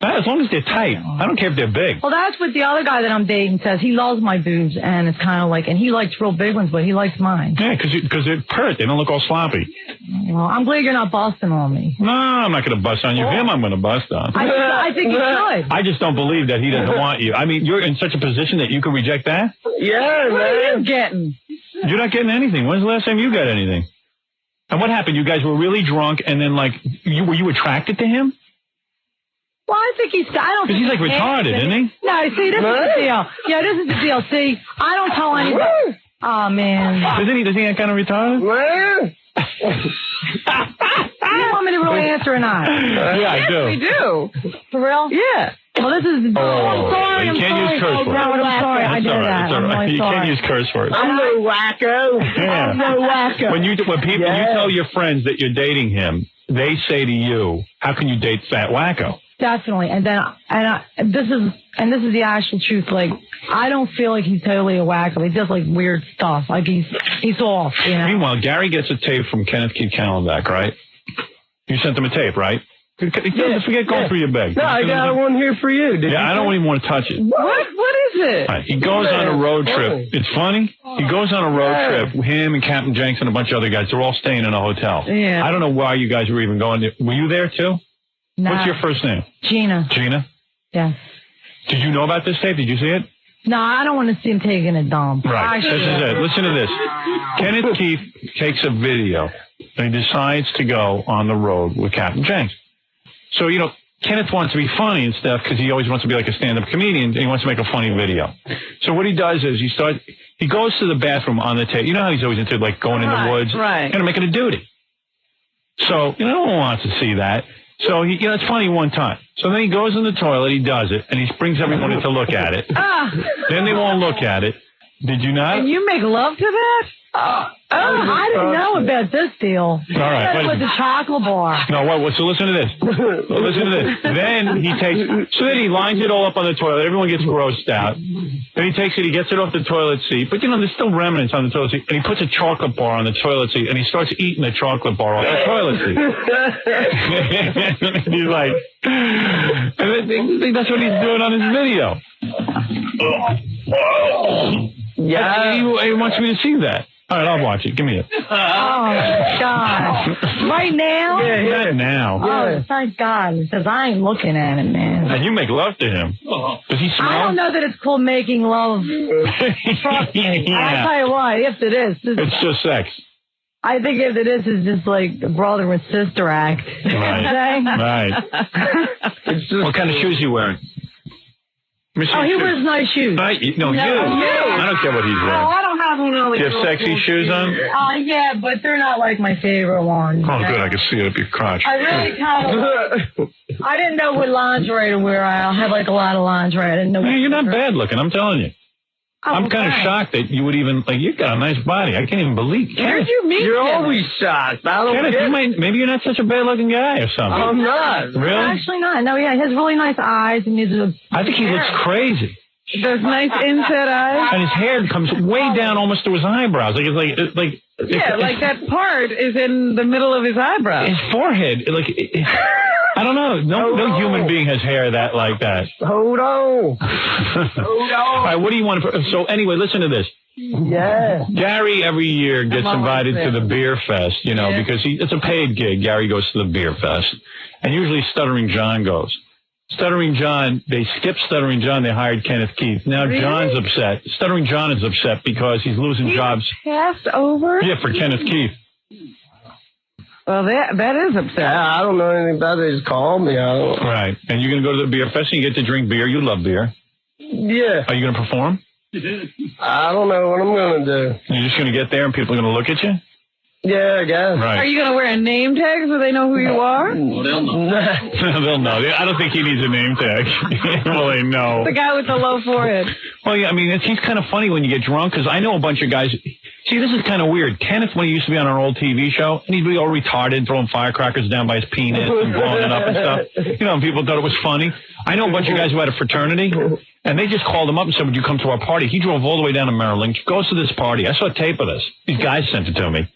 As long as they're tight. I don't care if they're big. Well, that's what the other guy that I'm dating says. He loves my boobs, and it's kind of like, and he likes real big ones, but he likes mine. Yeah, because they're pert. They don't look all sloppy. Well, I'm glad you're not busting on me. No, I'm not going to bust on you. Him, I'm going to bust on. I think you should. I just don't believe that he doesn't want you. I mean, you're in such a position that you can reject that? Yeah, man. What are you getting? You're not getting anything. When's the last time you got anything? And what happened? You guys were really drunk, and then, like, were you attracted to him? Well, I think he's, I don't think he's like retarded, isn't he? No, see, this is the deal. Yeah, this is the deal. See, I don't tell anybody. Oh, man. Does he get kind of retarded? Man. You want me to really answer or not? Yeah, I do. We do. For real? Yeah. Well, this is. Oh, I'm sorry. you can't use curse words. No, I'm sorry. I did that. It's all right. I'm You sorry. can't use curse words. I'm no wacko. Yeah. I'm no wacko. When you tell your friends that you're dating him, they say to you, "How can you date that wacko?" Definitely, this is the actual truth. Like, I don't feel like he's totally a wacko. He does like weird stuff. Like he's off. You know. Meanwhile, Gary gets a tape from Kenneth Keith Kallenbach, right? You sent him a tape, right? Forget going through your bag. No, I got one here for you. I don't even want to touch it. What is it? Right. He goes on a road trip. It's funny. He goes on a road trip. Him and Captain Jenks and a bunch of other guys. They're all staying in a hotel. Yeah. I don't know why you guys were even going there. Were you there too? No. What's your first name? Gina. Gina? Yeah. Did you know about this tape? Did you see it? No, I don't want to see him taking a dump. Right. This is it. Listen to this. Kenneth Keith takes a video and he decides to go on the road with Captain Jenks. So, Kenneth wants to be funny and stuff because he always wants to be like a stand-up comedian and he wants to make a funny video. So what he does is he goes to the bathroom on the tape. You know how he's always into like going in the woods? Right. Kind of making a duty. So, no one wants to see that. So, it's funny one time. So then he goes in the toilet, he does it, and he brings everyone in to look at it. Then they won't look at it. Did you not? And you make love to that? I didn't know about this deal. All right. With the chocolate bar. No, what? So listen to this. Listen to this. Then he takes, so then he lines it all up on the toilet. Everyone gets grossed out. Then he takes it, he gets it off the toilet seat. But, there's still remnants on the toilet seat. And he puts a chocolate bar on the toilet seat, and he starts eating the chocolate bar off the toilet seat. He's like, I think that's what he's doing on his video. Yeah. He wants me to see that. All right, I'll watch it. Give me it. Oh, God. Right now? Yeah, now. Oh, thank God. Because I ain't looking at it, man. And you make love to him. Does he smell? I don't know that it's called making love. Trust me. Yeah. I'll tell you what, if it is. It's just sex. I think if it is, it's just like a brother and sister act. Right. What kind of shoes are you wearing? He wears nice shoes. No, you. I don't care what he's wearing. No, I don't have really. Do you have sexy shoes on? Yeah, but they're not like my favorite ones. Oh, good. I can see it up your crotch. I really kind of. I didn't know what lingerie to wear. I have like a lot of lingerie. I didn't know. Hey, you're not bad looking. I'm telling you. Oh, I'm kind of shocked that you would even, you've got a nice body. I can't even believe. Where'd you meet You're him? always shocked. I don't Kenneth, maybe you're not such a bad-looking guy or something. I'm not. Really? Actually not. No, yeah, he has really nice eyes and he's a. I think he looks crazy. Those nice inset eyes. And his hair comes way down almost to his eyebrows. Like that part is in the middle of his eyebrow. His forehead, I don't know. No human being has hair like that. Hold on. All right, what do you want? So anyway, listen to this. Yeah. Gary every year gets invited to the Beerfest, because it's a paid gig. Gary goes to the Beerfest. And usually Stuttering John goes. Stuttering John, they skipped Stuttering John. They hired Kenneth Keith. Now really? John's upset. Stuttering John is upset because he's losing jobs. Passed over? Yeah, for Kenneth Keith. Well, that is upsetting. I don't know anything about it. Just call me. Right. And you're going to go to the Beerfest and you get to drink beer. You love beer. Yeah. Are you going to perform? I don't know what I'm going to do. You're just going to get there and people are going to look at you? Yeah, I guess. Right. Are you going to wear a name tag so they know who you are? Well, they'll know. They'll know. I don't think he needs a name tag. Well, they know. The guy with the low forehead. Well, yeah, I mean, he's kind of funny when you get drunk, because I know a bunch of guys. See, this is kind of weird. Kenneth, when he used to be on our old TV show, and he'd be all retarded, throwing firecrackers down by his penis and blowing it up and stuff. And people thought it was funny. I know a bunch of guys who had a fraternity, and they just called him up and said, would you come to our party? He drove all the way down to Maryland, goes to this party. I saw a tape of this. These guys sent it to me.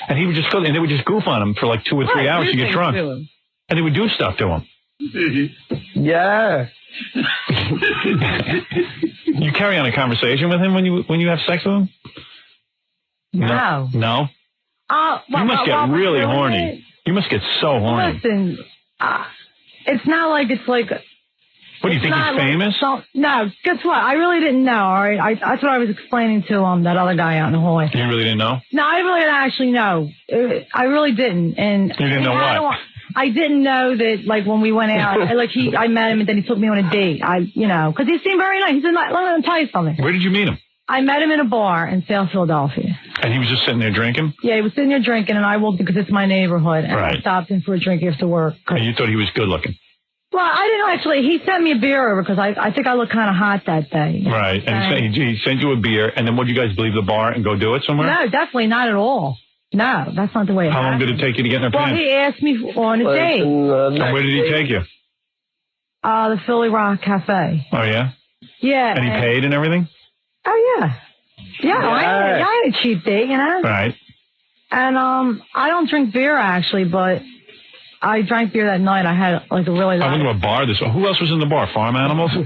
And he would just go, and they would just goof on him for 2 or 3 hours to get drunk. And they would do stuff to him. Yeah. You carry on a conversation with him when you have sex with him? No. No? You must get really horny. You must get so horny. Listen, it's not like it's like... What, do you think he's famous? No, guess what? I really didn't know, all right? That's what I was explaining to that other guy out in the hallway. You really didn't know? No, I really didn't actually know. I really didn't. And you didn't know what? I didn't know that, when we went out, I met him and then he took me on a date. Because he seemed very nice. Let me tell you something. Where did you meet him? I met him in a bar in South Philadelphia. And he was just sitting there drinking? Yeah, he was sitting there drinking, and I walked because it's my neighborhood. And I stopped in for a drink after work. And you thought he was good looking? Well, I didn't actually. He sent me a beer over because I think I looked kind of hot that day. Right. And he sent you a beer, and then what, did you guys leave the bar and go do it somewhere? No, definitely not at all. No, that's not the way it happened. How long did it take you to get in their pants? Well, he asked me on a date. And where did he take you? The Philly Rock Cafe. Oh, yeah? Yeah. And he paid and everything? Oh, yeah. Yeah, I had a cheap date, Right. And I don't drink beer, actually, but I drank beer that night. I had, a really nice... I went to a bar who else was in the bar? Farm animals? No,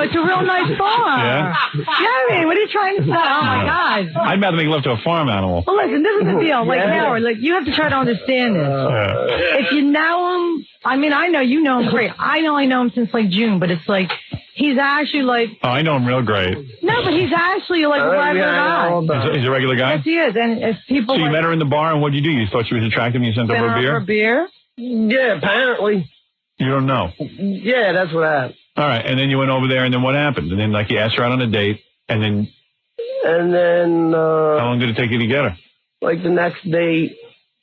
it's a real nice bar. Yeah? Yeah, what are you trying to say? Oh, my God. I'd rather make love to a farm animal. Well, listen, this is the deal. Howard, you have to try to understand this. If you know him... I know you know him great. I know him since, June, but it's he's actually Oh, I know him real great. No, but he's actually a regular guy. He's a regular guy? Yes, he is. And if people... So you met her in the bar, and what did you do? You thought she was attractive, and you sent over a beer? For a beer? Yeah, apparently. You don't know? Yeah, that's what happened. All right, and then you went over there, and then what happened? And then, you asked her out on a date, and then... And then... how long did it take you to get her? The next date.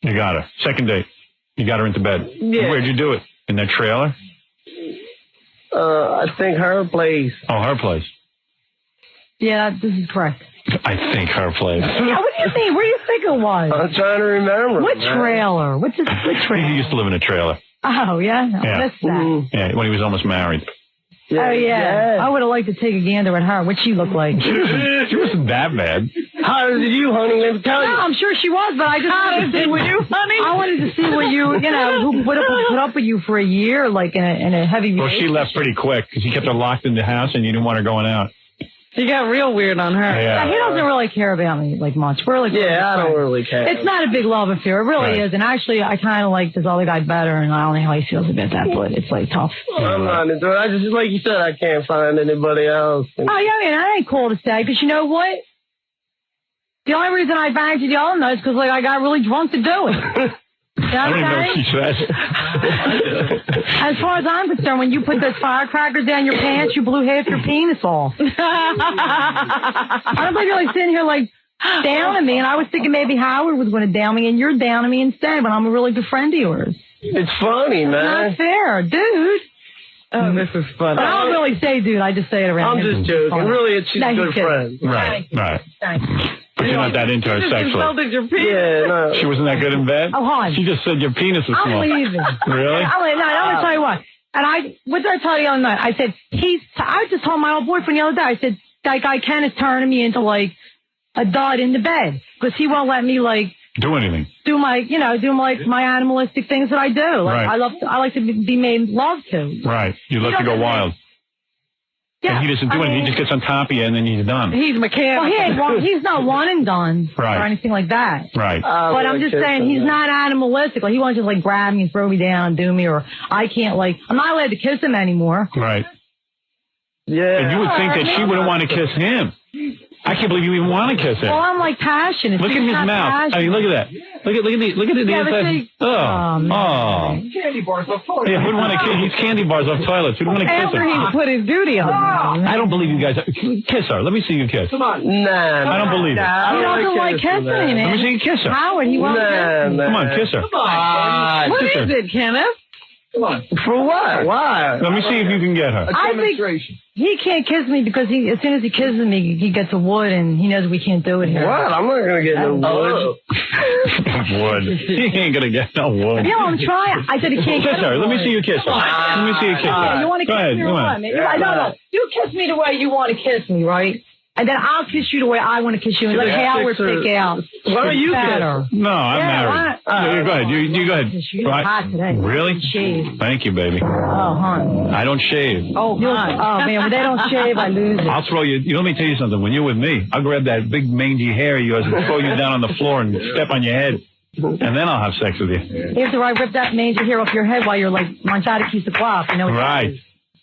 You got her. Second date. You got her into bed. Yeah. Where'd you do it? In that trailer? I think her place. Oh, her place. Yeah, this is correct. I think her place. Yeah, what do you think? Where do you think it was? I'm trying to remember. What trailer? Which trailer? He used to live in a trailer. Oh, yeah? Yeah. What's that? Yeah, when he was almost married. Oh, yeah. I would have liked to take a gander at her. What'd she look like? She wasn't that bad. How did you, honey? Let me tell you. No, I'm sure she was, but I just wanted to see what you, honey. I wanted to see what who put up with you for a year, like in a heavy. Well, she left pretty quick because he kept her locked in the house, and you didn't want her going out. He got real weird on her. Yeah. He doesn't really care about me like much. We're like, I don't really care. It's not a big love affair. It really Right. is. And actually, I kind of like this other guy better, and I don't know how he feels about that, but it's like tough. I'm not into it. I just, like you said, I can't find anybody else. Oh, yeah, I mean, that ain't cool to say, because you know what? The only reason I banged you the other night is because, like, I got really drunk to do it. I don't even know what she said. As far as I'm concerned, when you put those firecrackers down your pants, you blew half your penis off. I don't believe you're like sitting here like down on me, and I was thinking maybe Howard was going to down me, and you're down on me instead, but I'm a really good friend of yours. It's funny, man. Not fair, dude. Oh, this is funny. I don't really say dude, I just say it around I'm him. just joking. Really, she's a good friend. Right. Thanks. But you're not that into her sexually. Your penis. Yeah, no. She wasn't that good in bed? Oh, hon. She just said your penis is small. I'm leaving. Really? I'm going to tell you what. And what did I tell you the other night? I said, I just told my old boyfriend the other day, I said, that guy Ken is turning me into, like, a dud in the bed. Because he won't let me, like, do anything. Do my animalistic things that I do. Like, Right. I like to be made love to. Right. You love to go wild. Yeah. And he doesn't do anything. He just gets on top of you, and then he's done. He's mechanical. Well, he's not one and done Right. or anything like that. Right. But I'm just saying he's not animalistic. Like, he won't just, like, grab me and throw me down and do me, or I can't, like, I'm not allowed to kiss him anymore. Right. Yeah. And you would think that she wouldn't want to kiss him. I can't believe you even want to kiss him. Well, I'm, like, passionate. Look at his mouth. I mean, look at that. Look at the Yeah, but inside. see- Oh. Candy bars off toilet. Yeah, who'd want to kiss? He's candy bars off toilets. Who'd want to kiss After him? he put his duty on. I don't believe you guys. Kiss her. Let me see you kiss. Come on. Nah. I don't believe it. He doesn't like kissing me, man. Let me see you kiss her. Howard, he won't kiss me. Come on, kiss her. What Kiss her. is it, Kenneth? Come on. For what? Why? Let me see if you can get her. I think he can't kiss me because as soon as he kisses me, he gets a wood, and he knows we can't do it here. What? I'm not going to get no wood. Wood. He ain't going to get no wood. Yeah, I'm trying. I said he can't Kiss her. Let me see you kiss her. Let me see you kiss her. You want to Go kiss ahead. me Go or what? on. No. You kiss me the way you want to kiss me, right? And then I'll kiss you the way I want to kiss you. And let Howard pick out. Why don't you kiss her? No, I'm married. Yeah, go ahead. You go ahead. You look hot today. Really? Shave. Thank you, baby. Oh, hon. I don't shave. Oh, man, when they don't shave, I lose it. I'll throw you. Let me tell you something. When you're with me, I'll grab that big mangy hair of yours and throw you down on the floor and step on your head. And then I'll have sex with you. After I rip that mangy hair off your head while you're like manchada keeps the clock, you know what Right.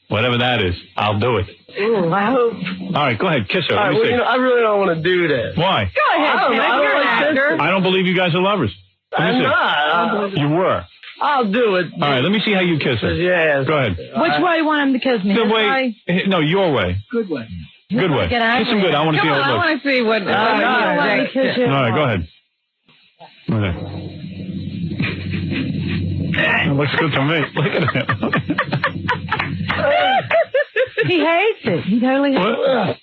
Whatever that is, I'll do it. Ooh, I hope. All right, go ahead. Kiss her. All Let right, me well, see. you know, I really don't want to do that. Why? Go ahead, Kenneth. You're an actor. I don't believe you guys are lovers. Let me I'm see. not. You were. I'll do it. All right, let me see how you kiss her. Yes. Go ahead. Which way do you want him to kiss me? The This way. No, your way. Good way. Good way. Get out Kiss him good. I want to see Come how on, it I looks. want to see what. Let me kiss you. All right, go ahead. Okay. It looks good to me. Look at it. He hates it. He totally hates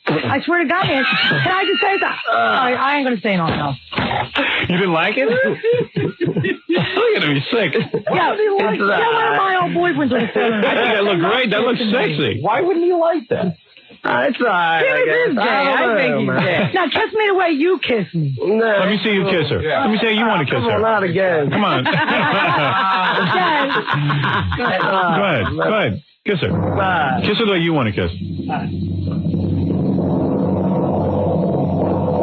it. I swear to God, man. Can I just say something? I ain't going to say nothing else. You didn't like it? Look at him. He's sick. Yeah, one of my old boyfriends on the phone. I think that looked great. That looks sexy. Why wouldn't you like that? It's all right. I think he's gay. Now, kiss me the way you kiss me. No. Let me see you kiss her. Let me see how you want to kiss her. Not again. Come on. Go ahead. Go ahead. Kiss her. Kiss her the way you want to kiss.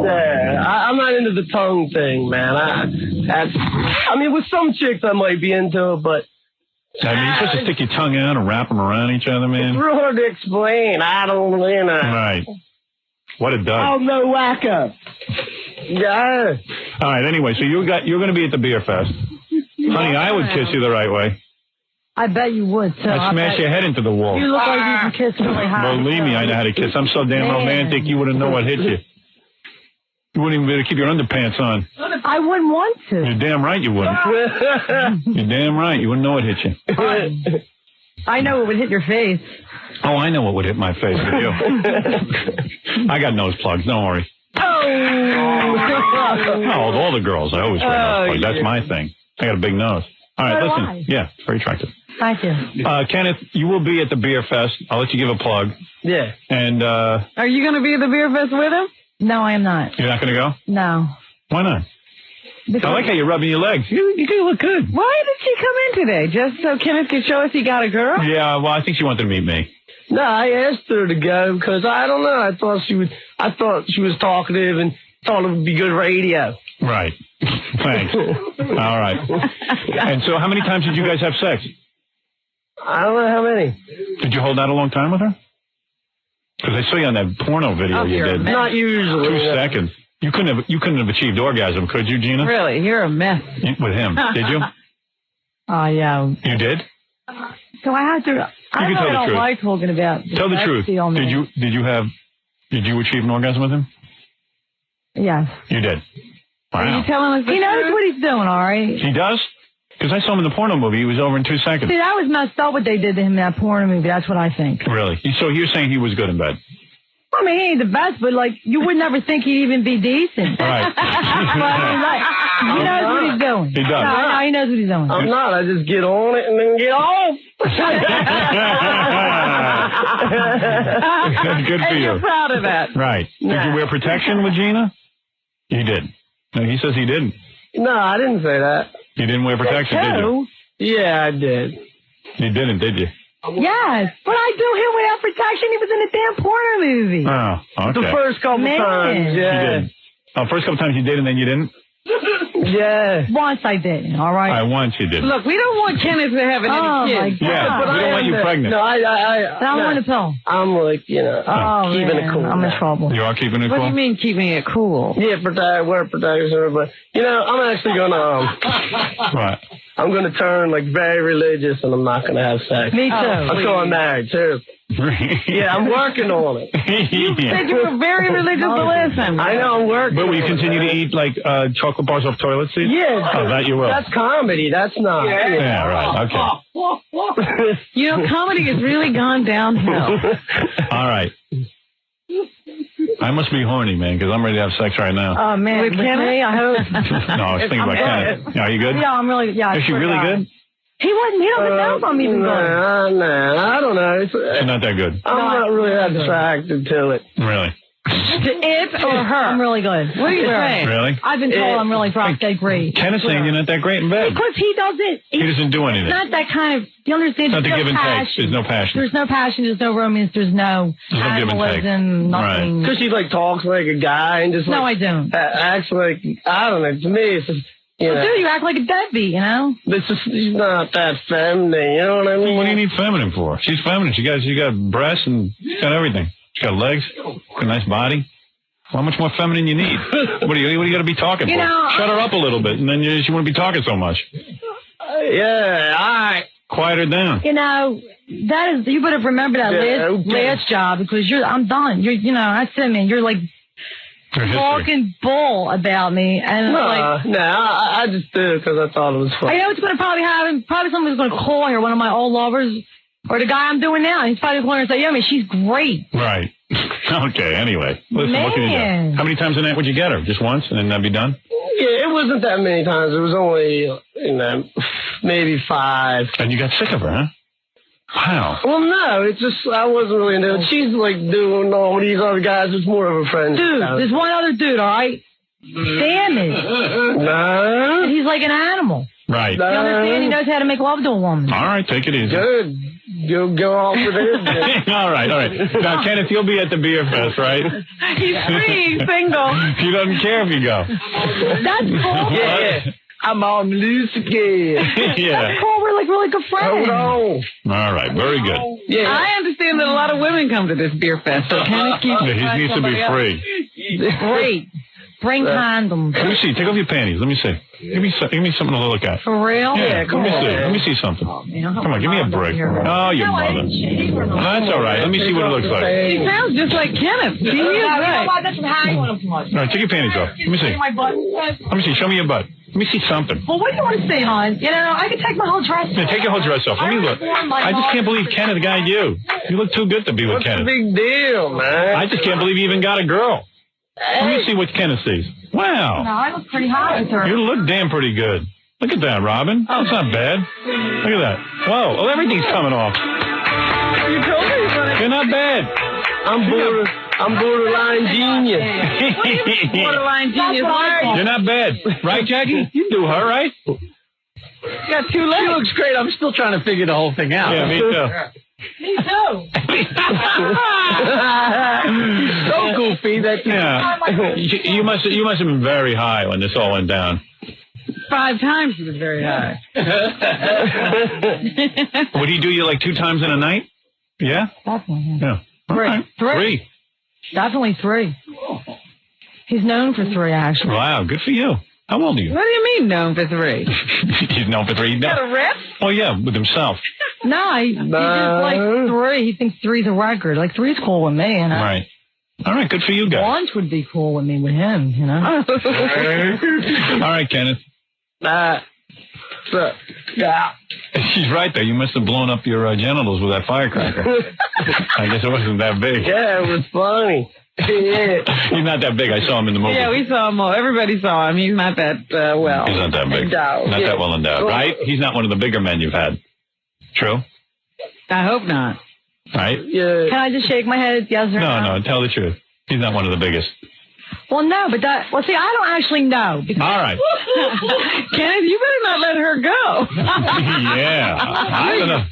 Yeah, I'm not into the tongue thing, man. I mean, with some chicks I might be into it, but I mean, you're supposed to stick your tongue out and wrap them around each other, man. it's real hard to explain. I don't, you know. Right. What it does. Oh, no wacko. Yeah. All right. Anyway, so you're going to be at the Beerfest. Honey, I would kiss you the right way. I bet you would, so I'd smash your head into the wall. You look like you can kiss really high. Believe me, I know how to kiss. I'm so damn romantic, you wouldn't know what hit you. You wouldn't even be able to keep your underpants on. I wouldn't want to. You're damn right you wouldn't. You're damn right. You wouldn't know what hit you. I know it would hit your face. Oh, I know what would hit my face with you. I got nose plugs. Don't worry. Oh, No, all the girls. I always wear nose plugs. That's my thing. I got a big nose. All right, listen. Yeah, it's very attractive. Thank you. Kenneth, you will be at the Beerfest. I'll let you give a plug. Yeah. And Are you going to be at the Beerfest with him? No, I am not. You're not going to go? No. Why not? Because I like how you're rubbing your legs. You look good. Why did she come in today? Just so Kenneth could show us he got a girl? Yeah, well, I think she wanted to meet me. No, I asked her to go because I don't know. I thought she was talkative and thought it would be good radio. Right. Thanks. All right. And so how many times did you guys have sex? I don't know how many. Did you hold out a long time with her? Because I saw you on that porno video you did. Not usually. 2 seconds. You couldn't have achieved orgasm, could you, Gina? Really? You're a mess. With him. Did you? Oh, yeah. You did? So I had to... I really don't like talking about... Tell the truth. Did you achieve an orgasm with him? Yes. You did. Wow. Are you telling us the He knows truth? what he's doing, all right? He does? Because I saw him in the porno movie. He was over in 2 seconds. See, that was messed up what they did to him in that porno movie. That's what I think. Really? So you're saying he was good in bed? I mean, he ain't the best, but, like, you would never think he'd even be decent. Right. But, I mean, like, he knows what he's doing. He does. No, he knows what he's doing. I'm not. I just get on it and then get off. Good for And you. you're proud of that. Right. Did you wear protection with Gina? You did. No, he says he didn't. No, I didn't say that. You didn't wear protection, did you? Yeah, I did. You didn't, did you? Yes, but I do him without protection. He was in a damn porno movie. Oh, okay. The first couple times, You yeah. did. Oh, first couple times you did and then you didn't? Yeah. Once I did, all right? I once you did. Look, we don't want Kenneth to have any kids. My God. Yeah, we don't want you pregnant. No, But I'm on the pill. I'm like, keeping it cool. I'm in trouble. You are keeping it What cool? do you mean keeping it cool? Yeah, wear protection, but I'm actually gonna Right. I'm gonna turn like very religious, and I'm not gonna have sex. Me too. Until I'm married too. Yeah, I'm working on it. You said you were very religious the last time. I know, I'm working. But will you continue to eat like chocolate bars off toilet seats? Yeah. Oh, that you will. That's comedy. That's not. Yeah, right. Okay. You know, comedy has really gone downhill. All right. I must be horny, man, because I'm ready to have sex right now. Oh, man. With Kenneth, I hope. No, I was thinking about Kenneth. Are you good? Yeah, I'm really, yeah. Is she really good? He doesn't know if I'm even good. Nah, I don't know. She's not that good. I'm not really that attracted to it. Really? To it or her? I'm really good. What are you saying? Really? I've been told I'm really prostate great. Kenneth's saying you're not that great in bed. Because he doesn't. He doesn't do anything. It's not that kind of. You understand? It's not the There's give and no take. passion. There's no passion. There's no passion. There's no romance. There's no give and take. animalism. Nothing. Because she like talks like a guy and just like, No, I don't. Acts like, I don't know. To me, it's just. Well, dude, you act like a deadbeat, you know? She's not that feminine, you know what I mean? What do you need feminine for? She's feminine. She got breasts and got everything. She got legs, got a nice body. How much more feminine you need? What do you got to be talking for? Shut her up a little bit, and then she wouldn't be talking so much. Yeah, all right. Quiet her down. You know, that is, you better remember that last job because I'm done. That's it, man. You're like talking bull about me. And I just did it because I thought it was fun. I know it's going to probably happen. Probably someone's going to call her, one of my old lovers, or the guy I'm doing now. He's probably calling her and say, yeah, man, she's great. Right. Okay, anyway. Listen, what can you do? How many times a night would you get her? Just once, and then that'd be done? Yeah, it wasn't that many times. It was only, maybe 5. And you got sick of her, huh? Wow. Well, no, it's just, I wasn't really into it. She's like doing all these other guys. It's more of a friend. Dude, there's one other dude, all right? Sam is. No. He's like an animal. Right. You understand? He knows how to make love to a woman. All right, take it easy. Good. You'll go off with it. All right. Now, Kenneth, you'll be at the Beerfest, right? He's free, he's single. He doesn't care if you go. That's cool. Yeah. I'm on loose again. Yeah. That's cool. We're like really good friends. Hold on. All right, very good. Yeah. I understand that a lot of women come to this beer fest, so Kenneth keeps He needs to be free. Great. Bring condoms. Let me see. Take off your panties. Let me see. Give me something to look at. For real? Yeah, let me see. Let me see something. Come on, give me a break. Oh, your mother. That's all right. Let me see what it looks like. He sounds just like Kenneth. He is right. That's what hang on him much. All right, take your panties off. Let me see. Let me see. Show me your butt. Let me see something. Well, what do you want to say, hon? I can take my whole dress off. Yeah, take your whole dress off. Let me look. I just can't believe Kenneth got you. You look too good to be with Kenneth. What's the big deal, man? I just can't believe you even got a girl. Let me see what Kenneth sees. Wow. No, I look pretty hot with her. You look damn pretty good. Look at that, Robin. That's not bad. Look at that. Whoa. Well, everything's coming off. You told me you're not bad. I'm borderline genius. Borderline genius. You're not bad. Right, Jackie? You do her, right? You got 2 legs. She looks great. I'm still trying to figure the whole thing out. Yeah, me too. Me too. So goofy that You must have been very high when this all went down. 5 times he was very high. Would he do you like 2 times in a night? Yeah? Definitely. Yeah. Three. Three. Definitely 3. He's known for 3, actually. Wow, good for you. How old are you? What do you mean known for 3? He's known for 3. You got a rep? Oh, yeah, with himself. No, he just like 3. He thinks 3's a record. Like 3's cool with me, you know? Right. All right, good for you guys. Lunch would be cool with me with him, you know? All right, Kenneth. yeah. She's right there. You must have blown up your genitals with that firecracker. I guess it wasn't that big. Yeah, it was funny. Yeah. He's not that big. I saw him in the movie. Yeah, we saw him all. Everybody saw him. He's not that well. He's not that big. Endowed. Not that well endowed, right? He's not one of the bigger men you've had. True? I hope not. Right? Yeah. Can I just shake my head? Yes or no? No, tell the truth. He's not one of the biggest. Well, no, but see, I don't actually know. Because all right. Kenneth, you better not let her go. Yeah. I don't know.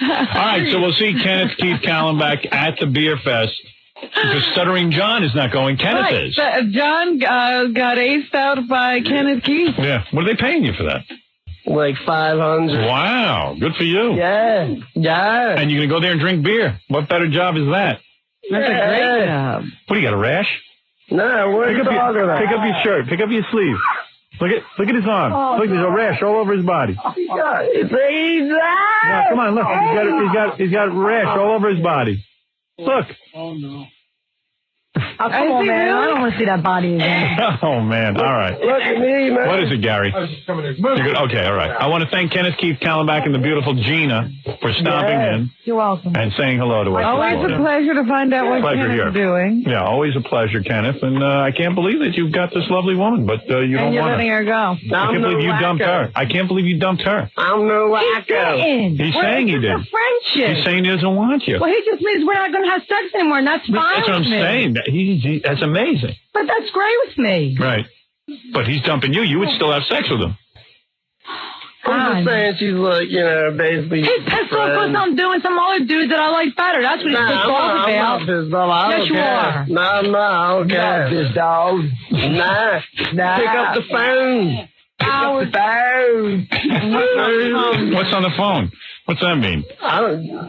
All right, so we'll see Kenneth Keith Kallenbach at the Beerfest. Because Stuttering John is not going. Kenneth is. John got aced out by Kenneth Keith. Yeah. What are they paying you for that? Like 500. Wow. Good for you. Yeah. Yeah. And you're going to go there and drink beer. What better job is that? That's a great job. What, do you got a rash? No, what are you talking about? Pick up your shirt. Pick up your sleeve. Look at his arm. Look, there's a rash all over his body. Yeah, come on, look. He's got rash all over his body. Look. Oh, no. Oh, come on, man. I don't want to see that body again. Oh, man. All right. Look at me, man. What is it, Gary? I was just coming in. You're good? Okay, all right. I want to thank Kenneth Keith Kallenbach and the beautiful Gina for stopping in. You're welcome. And saying hello to us. Always a pleasure to find out what Kenneth's doing. Yeah, always a pleasure, Kenneth. And I can't believe that you've got this lovely woman, but you don't want her. And you're letting her go. I can't believe you dumped her. I can't believe you dumped her. I'm no wacko. He's saying he did. It's a friendship. He's saying he doesn't want you. Well, he just means we're not going to have sex anymore, and that's fine. That's what I'm with me. saying. That's amazing. But that's great with me. Right. But he's dumping you. You would still have sex with him. I'm just saying she's like, basically. He's pissed off because I'm doing some other dude that I like better. That's what he's pissed off about. I'm not pissed off. Yes, you are. No, I don't care. This dog. Nah. Pick up the phone. Pick up the phone. What's on the phone? What's that mean?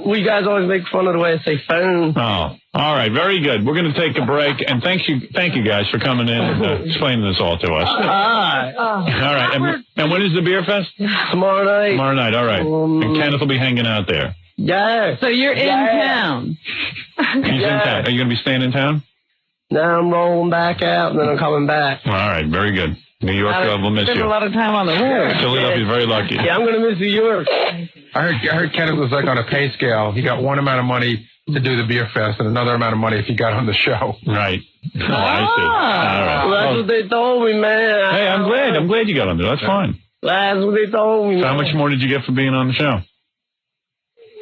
We guys always make fun of the way I say phone. Oh, all right, very good. We're going to take a break, and thank you guys for coming in and explaining this all to us. All right, and when is the Beerfest? Tomorrow night. Tomorrow night, all right. And Kenneth will be hanging out there. Yeah. So you're in town. He's in town. Are you going to be staying in town? No, I'm rolling back out, and then I'm coming back. All right, very good. New York will miss Spend you. a lot of time on the road. Philadelphia's very lucky. Yeah, I'm going to miss New York. I heard Kenneth was like on a pay scale. He got one amount of money to do the Beerfest and another amount of money if he got on the show. Right. Oh, I see. All right. Well, that's what they told me, man. Hey, I'm glad you got on there. That's fine. That's what they told me. So how much more did you get for being on the show?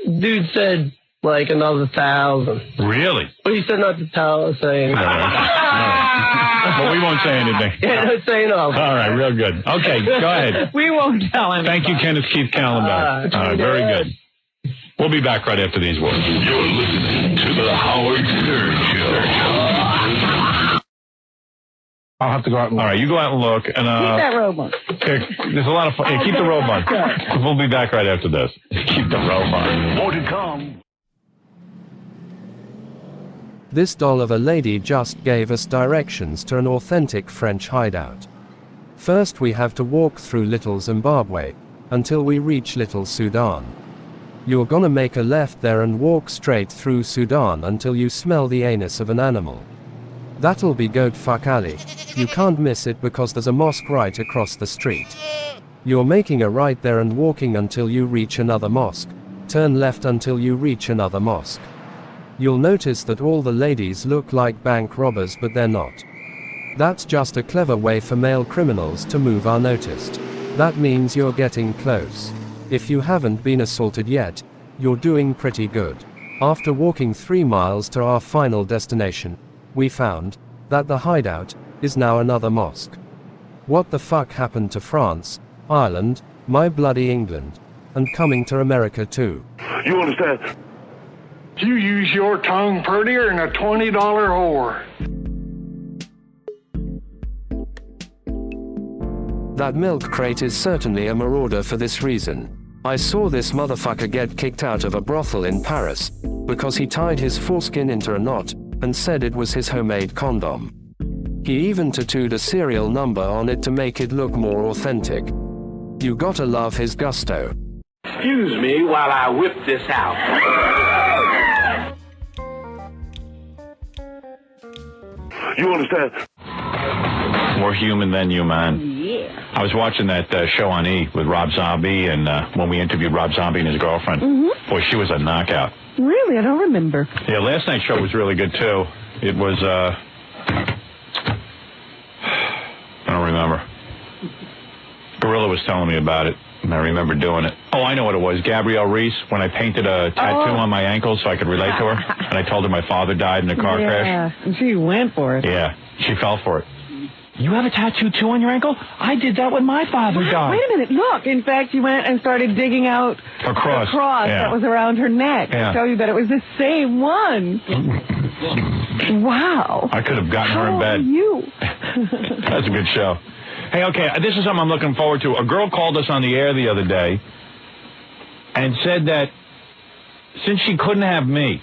Dude said like another 1,000. Really? But he said not to tell us anything. But we won't say anything. Yeah, don't say no. All right, real good. Okay, go ahead. We won't tell him. Thank you, Kenneth Keith Kallenbach. All right, very good. We'll be back right after these words. You're listening to the Howard Stern Show. I'll have to go out and look. All right, you go out and look. And, keep that robe on. There's a lot of fun. Yeah, keep the robe on. We'll be back right after this. Keep the robe on. More to come. This doll of a lady just gave us directions to an authentic French hideout. First we have to walk through Little Zimbabwe, until we reach Little Sudan. You're gonna make a left there and walk straight through Sudan until you smell the anus of an animal. That'll be Goat Fuck Alley. You can't miss it because there's a mosque right across the street. You're making a right there and walking until you reach another mosque. Turn left until you reach another mosque. You'll notice that all the ladies look like bank robbers, but they're not. That's just a clever way for male criminals to move unnoticed. That means you're getting close. If you haven't been assaulted yet, you're doing pretty good. After walking 3 miles to our final destination, we found that the Hideout is now another mosque. What the fuck happened to France, Ireland, my bloody England, and coming to America too? You understand? You use your tongue prettier than a $20 whore. That milk crate is certainly a marauder for this reason. I saw this motherfucker get kicked out of a brothel in Paris because he tied his foreskin into a knot and said it was his homemade condom. He even tattooed a serial number on it to make it look more authentic. You gotta love his gusto. Excuse me while I whip this out. You understand? More human than you, man. Yeah. I was watching that show on E! With Rob Zombie, and when we interviewed Rob Zombie and his girlfriend, boy, she was a knockout. Really? I don't remember. Yeah, last night's show was really good, too. It was, I don't remember. Gorilla was telling me about it, and I remember doing it. Oh, I know what it was. Gabrielle Reese, when I painted a tattoo on my ankle so I could relate to her, and I told her my father died in a car crash. Yeah, and she went for it. Yeah, she fell for it. You have a tattoo, too, on your ankle? I did that when my father died. Wait a minute, look. In fact, she went and started digging out a cross that was around her neck to show you that it was the same one. Wow. I could have gotten her in bed. How are you? That's a good show. Hey, okay, this is something I'm looking forward to. A girl called us on the air the other day and said that since she couldn't have me,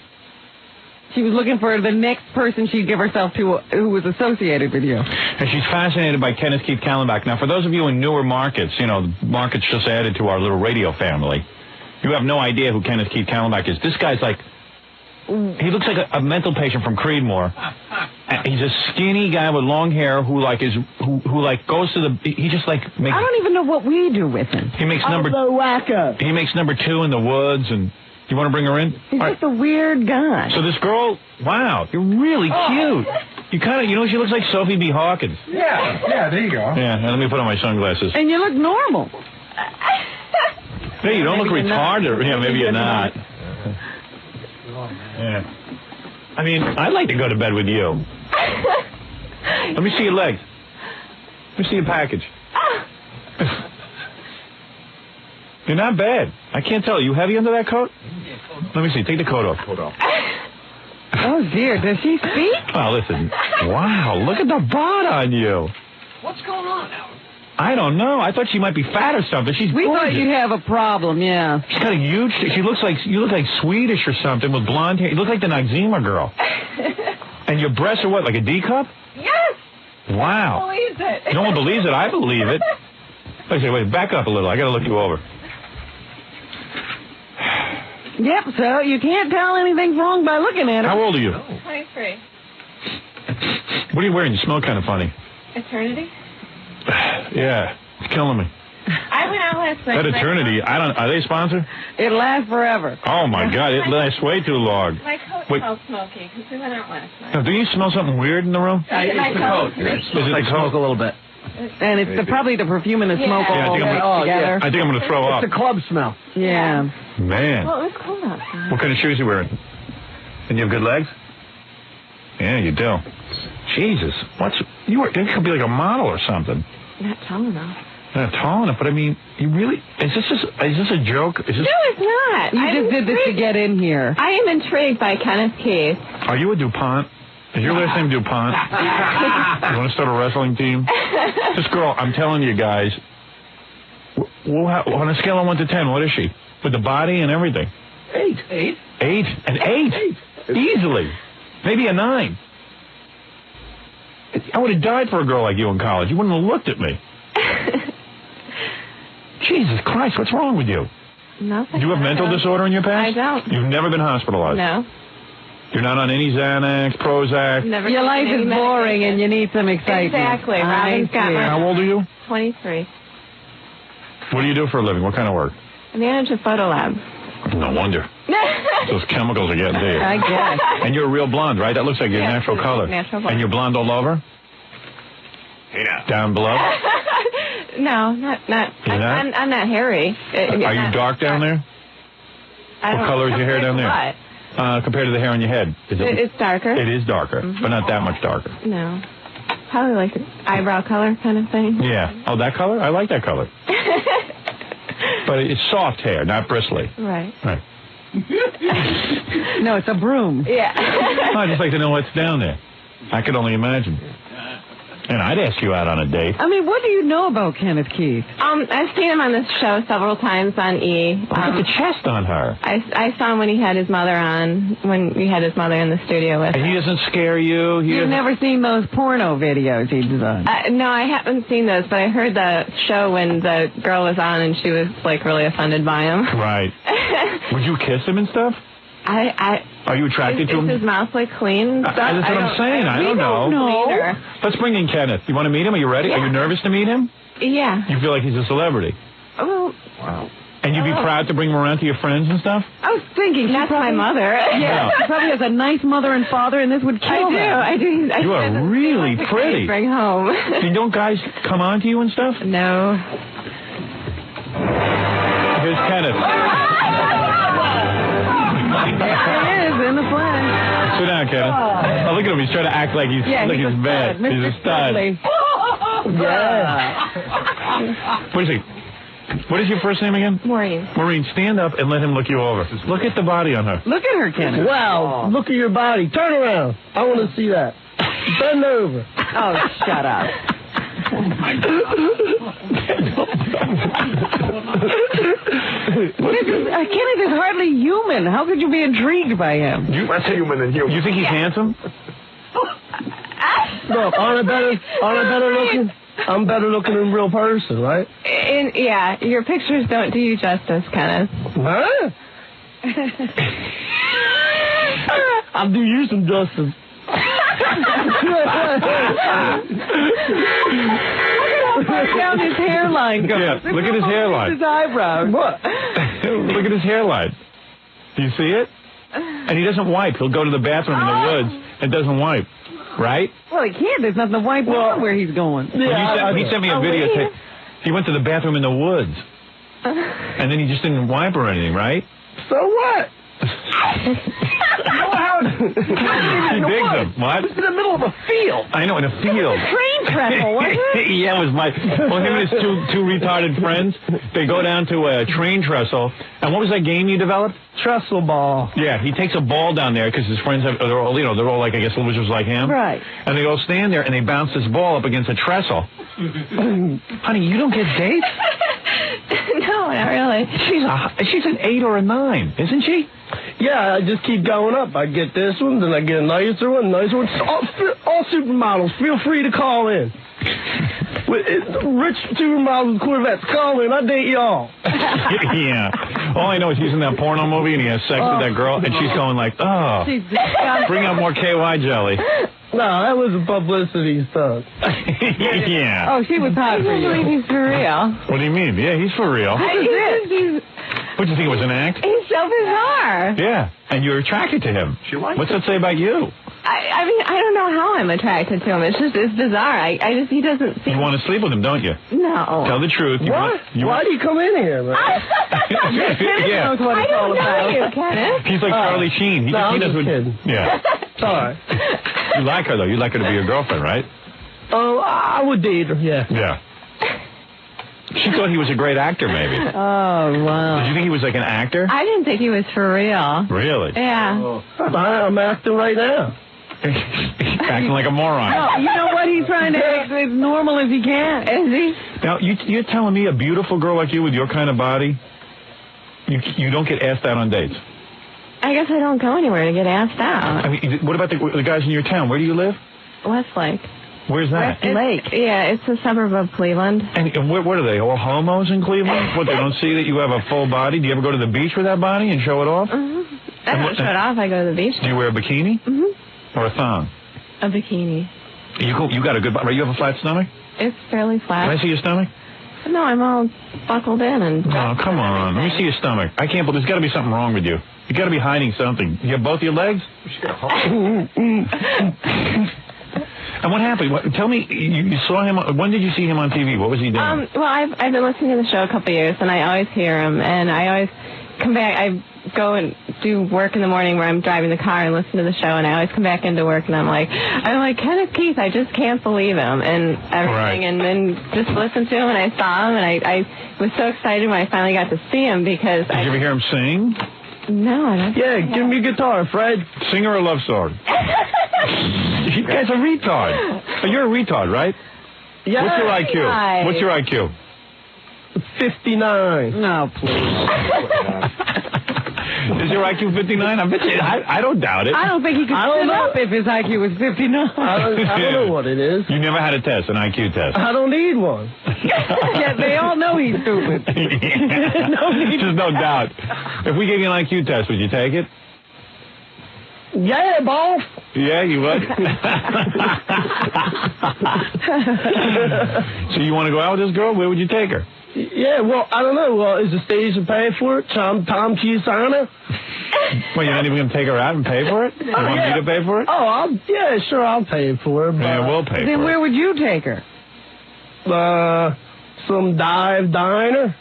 she was looking for the next person she'd give herself to who was associated with you. And she's fascinated by Kenneth Keith Kallenbach. Now, for those of you in newer markets, you know, markets just added to our little radio family, you have no idea who Kenneth Keith Kallenbach is. This guy's like, he looks like a mental patient from Creedmoor. He's a skinny guy with long hair who goes to the, he just like makes... I don't even know what we do with him. He makes number 2 in the woods, and you want to bring her in? He's just a weird guy. So this girl, wow, you're really cute. You kind of, you know, she looks like Sophie B. Hawkins. Yeah, there you go. Yeah, now let me put on my sunglasses. And you look normal. Hey, you don't look retarded. Yeah, maybe you're not. Yeah. I mean, I'd like to go to bed with you. Let me see your legs. Let me see your package. You're not bad. I can't tell. Are you heavy under that coat? Let me see. Take the coat off. Oh, dear. Does she speak? Well, listen. Wow, look at the bod on you. What's going on now? I don't know. I thought she might be fat or something. She's We gorgeous. thought you'd have a problem, yeah. She's got a huge... She looks like... You look like Swedish or something with blonde hair. You look like the Noxzema girl. And your breasts are what, like a D cup? Yes! Wow. I believe it. No one believes it. I believe it. Wait, back up a little. I got to look you over. Yep, so you can't tell anything's wrong by looking at her. How old are you? 23. What are you wearing? You smell kind of funny. Eternity? Yeah, it's killing me. I went out last night. That Eternity, are they sponsored? It lasts forever. Oh, my God, it lasts way too long. My coat smells smoky because we went out last night. Now, do you smell something weird in the room? It's the coat. Is it the smoke a little bit. And it's probably the perfume and the smoke all together. I think I'm going to throw up. It's a club smell. Yeah. Man. Well, it was cold outside. What kind of shoes are you wearing? And you have good legs? Yeah, you do. Jesus. You could be like a model or something. Not tall enough. Not tall enough, but I mean, you really... Is this a joke? Is this... No, it's not. You just did this to get in here. I am intrigued by Kenneth Keith. Are you a DuPont? Is your last name DuPont? You want to start a wrestling team? This girl, I'm telling you guys, on a scale of 1 to 10, what is she? With the body and everything? 8. 8? An 8? Easily. Maybe a 9. I would have died for a girl like you in college. You wouldn't have looked at me. Jesus Christ, what's wrong with you? Nothing. Do you have mental disorder in your past? I don't. You've never been hospitalized? No. You're not on any Xanax, Prozac? Never. Your life is boring and you need some excitement. Exactly. Robin's got my... How old are you? 23. What do you do for a living? What kind of work? I manage a photo lab. No wonder. Those chemicals are getting to you. I guess. And you're a real blonde, right? That looks like your natural color. Natural blonde. And you're blonde all over? Down below? No, not. I'm not hairy. Are you dark down there? What color is your hair down there? What? Compared to the hair on your head? It's darker. It is darker, but not that much darker. No. Probably like an eyebrow color kind of thing. Yeah. Oh, that color? I like that color. But it's soft hair, not bristly. Right. Right. No, it's a broom. Yeah. I'd just like to know what's down there. I could only imagine. And I'd ask you out on a date. I mean, what do you know about Kenneth Keith? I've seen him on this show several times on E. Look at the chest on her. I saw him when he had his mother on, when he had his mother in the studio with him. And he doesn't scare you? You've never seen those porno videos he's done? No, I haven't seen those, but I heard the show when the girl was on and she was, like, really offended by him. Right. Would you kiss him and stuff? Are you attracted to him? Is his mouth, like, clean? That's what I'm saying. I don't know. Let's bring in Kenneth. You want to meet him? Are you ready? Yeah. Are you nervous to meet him? Yeah. You feel like he's a celebrity? Oh. Wow. And you'd be proud to bring him around to your friends and stuff? I was thinking, that's my mother. Yeah, she probably has a nice mother and father, and this would kill them. I do. You are really pretty. Bring home. And don't guys come on to you and stuff? No. Here's Kenneth. There he is in the flash. Sit down, Kenneth. Oh, look at him. He's trying to act like he's bad. He's a stud. Yeah. What is your first name again? Maureen. Maureen, stand up and let him look you over. Look at the body on her. Look at her, Kenneth. Wow, look at your body. Turn around. I want to see that. Bend over. Oh, shut up. Kenneth is hardly human. How could you be intrigued by him? Less human than human. You think he's handsome? Look, aren't I better looking? I'm better looking in real person, right? Yeah, your pictures don't do you justice, Kenneth. Huh? I'll do you some justice. Look at how far down his hairline goes. Yeah, look at his hairline. His eyebrows. What? Look at his hairline. Do you see it? And he doesn't wipe. He'll go to the bathroom in the woods and doesn't wipe. Right? Well, he can't. There's nothing to wipe out where he's going. Yeah, he sent me a video. He went to the bathroom in the woods. And then he just didn't wipe or anything, right? So what? He digs them. What? It's in the middle of a field. I know, in a field. Train trestle, wasn't it? Yeah, it was him and his two retarded friends, they go down to a train trestle. And what was that game you developed? Trestle ball. Yeah, he takes a ball down there because his friends they're all like, I guess, losers like him. Right. And they all stand there and they bounce this ball up against a trestle. Honey, you don't get dates? No, not really. She's an 8 or a 9, isn't she? Yeah, I just keep going up. I get this one, then I get a nicer one. All supermodels, feel free to call in. Rich supermodels, Corvettes, call in. I date y'all. Yeah. All I know is he's in that porno movie and he has sex with that girl, and she's going like, oh, bring out more KY jelly. No, that was a publicity stunt. Yeah. Oh, she was hot for you. He's for real. What do you mean? Yeah, he's for real. What is it? What, do you think it was an act? He's so bizarre. Yeah, and you're attracted to him. What's that say about you? I mean, I don't know how I'm attracted to him. It's bizarre. He doesn't seem... You want to sleep with him, don't you? No. Tell the truth. What? Why do you come in here, man? Yeah. Knows what it's all about. You, Kenneth. He's like Charlie Sheen. He I'm does just kidding. Yeah. It's all right. You like her, though. You'd like her to be your girlfriend, right? Oh, I would date her, yeah. Yeah. She thought he was a great actor, maybe. Oh, wow. Did you think he was like an actor? I didn't think he was for real. Really? Yeah. Oh. I'm acting right now. Acting like a moron. No, you know what? He's trying to act as normal as he can. Is he? Now, you're telling me a beautiful girl like you with your kind of body, you don't get asked out on dates? I guess I don't go anywhere to get asked out. I mean, what about the guys in your town? Where do you live? Westlake. Where's that? Westlake. Yeah, it's a suburb of Cleveland. And what are they, all homos in Cleveland? What, they don't see that you have a full body? Do you ever go to the beach with that body and show it off? Mm-hmm. I don't show it off. I go to the beach. Do you wear a bikini? Mm-hmm. Or a thong? A bikini. You got a good body. You have a flat stomach? It's fairly flat. Can I see your stomach? No, I'm all buckled in and... Oh, come on. Let me see your stomach. I can't believe there's got to be something wrong with you. You got to be hiding something. You have both your legs? And what happened? Tell me, you saw him, when did you see him on TV? What was he doing? Well, I've been listening to the show a couple of years, and I always hear him, and I always come back. I go and do work in the morning where I'm driving the car and listen to the show, and I always come back into work, and I'm like, Kenneth Keith, I just can't believe him, and everything, right. And then just listened to him, and I saw him, and I was so excited when I finally got to see him, because Did you ever hear him sing? No, I don't. Yeah, give me a guitar, Fred. Sing her a love song. You guys are retard. Oh, you're a retard, right? Yeah. What's your IQ? Right. What's your IQ? 59. No, please. Is your IQ 59? I bet you. I don't doubt it. I don't think he could sit up if his IQ was 59. I don't know what it is. You never had a test, an IQ test? I don't need one. Yeah, they all know he's stupid. There's no doubt. If we gave you an IQ test, would you take it? Yeah, boss. Yeah, you would? So you want to go out with this girl? Where would you take her? Yeah, well, I don't know. Is the station paying for it? Tom Chiusana? Well, you're not even going to take her out and pay for it? You want me to pay for it? Oh, yeah, sure, I'll pay for it. Yeah, we'll pay for it. Then where would you take her? Some dive diner.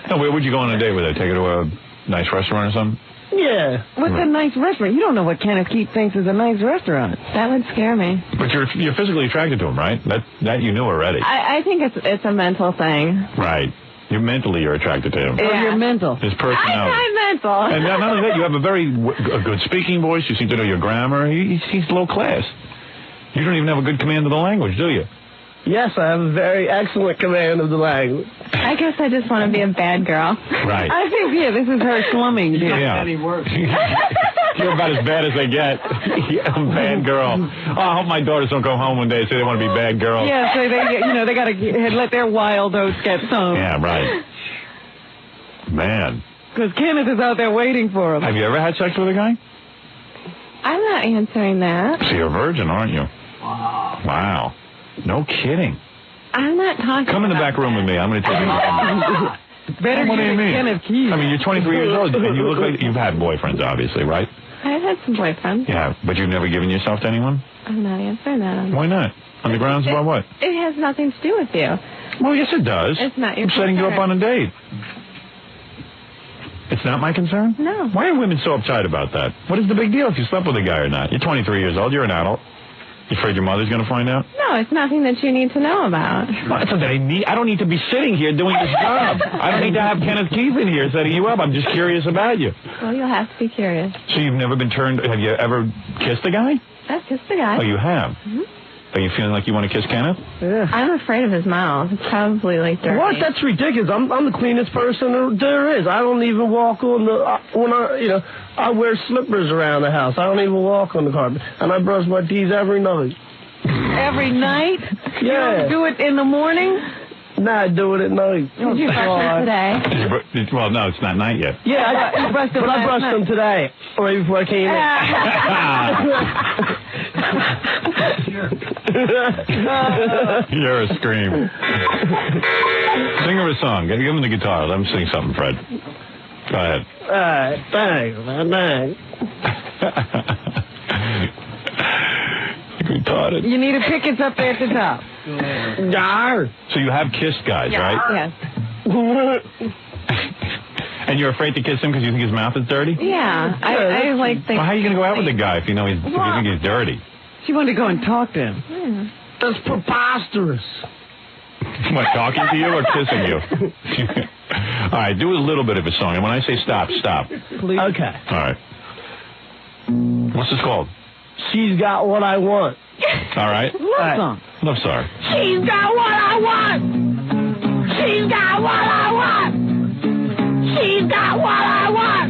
No, where would you go on a date with her? Take her to a nice restaurant or something? Yeah. What's a nice restaurant? You don't know what Kenneth Keith thinks is a nice restaurant. That would scare me. But you're physically attracted to him, right? That you knew already. I think it's a mental thing. Right. You're attracted to him. Yeah. You're mental. His personality. I'm mental. And not only that, you have a good speaking voice. You seem to know your grammar. He's low class. You don't even have a good command of the language, do you? Yes, I have a very excellent command of the language. I guess I just want to be a bad girl. Right. I think, this is her slumming. Yeah. You're about as bad as they get. I'm a bad girl. Oh, I hope my daughters don't go home one day and say they want to be bad girls. Yeah, so they got to let their wild oats get sown. Yeah, right. Man. Because Kenneth is out there waiting for him. Have you ever had sex with a guy? I'm not answering that. So you're a virgin, aren't you? Wow. No kidding. I'm not talking. Come in the back room with me. I'm going to take you. Better what do you mean? Kenneth Keith. I mean, you're 23 years old, and you look like you've had boyfriends, obviously, right? I've had some boyfriends. Yeah, but you've never given yourself to anyone? I'm not answering that. Why not? On the grounds about what? It has nothing to do with you. Well, yes, it does. It's not your I'm setting you concern. up on a date. It's not my concern? No. Why are women so uptight about that? What is the big deal if you slept with a guy or not? You're 23 years old. You're an adult. You afraid your mother's going to find out? No, it's nothing that you need to know about. Well, it's something I don't need to be sitting here doing this job. I don't need to have Kenneth Keith in here setting you up. I'm just curious about you. Well, you'll have to be curious. So you've never been turned... Have you ever kissed a guy? I've kissed a guy. Oh, you have? Mm-hmm. Are you feeling like you want to kiss Kenneth? Yeah. I'm afraid of his mouth. It's probably like dirty. What? That's ridiculous. I'm the cleanest person there is. I don't even walk on the I wear slippers around the house. I don't even walk on the carpet, and I brush my teeth every night. Every night? Yeah. You don't do it in the morning? No, I do it at night. Did you brush them today? Well, no, it's not night yet. Yeah, I brushed them today, right before I came in. You're a scream. Sing her a song. Give him the guitar. Let him sing something, Fred. Go ahead. All right, thanks, man. Retarded. You need a pickets up there at the top. So you have kissed guys, right? Yes. And you're afraid to kiss him because you think his mouth is dirty? Yeah. I like things. Well, how are you going to go out with a guy if you know if you think he's dirty? She wanted to go and talk to him. Yeah. That's preposterous. What, talking to you or kissing you? All right, do a little bit of a song. And when I say stop, stop. Please. Okay. All right. What's this called? She's got what I want. All right. Love song. Love song. She's got what I want. She's got what I want. She's got what I want.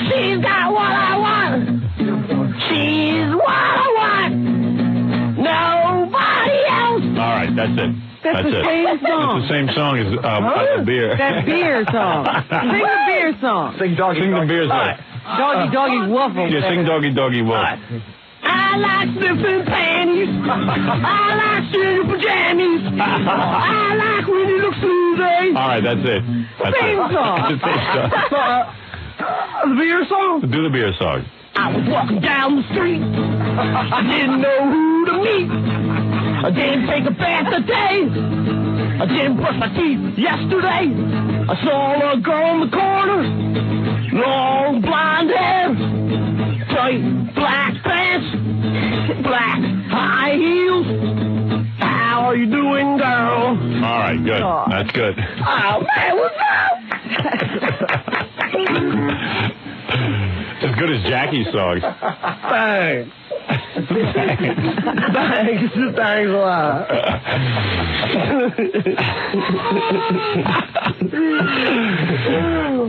She's got what I want. She's what I want. Nobody else. All right, that's it. That's the same song. It's the same song as beer. That beer song. Sing the beer song. Sing the beer song. Doggy, doggy, waffle. Yeah, sing doggy, doggy, waffle. I like sniffing panties. I like shooting pajamas. I like when you look smooth. All right, that's it. That's Same it. song. That's the same song. The beer song? Do the beer song. I was walking down the street. I didn't know who to meet. I didn't take a bath today. I didn't brush my teeth yesterday. I saw a girl in the corner, long blonde hair, tight black pants, black high heels. How are you doing, girl? All right, good. Oh. That's good. Oh, man, what's up? As good as Jackie's songs. Thanks. Thanks a lot.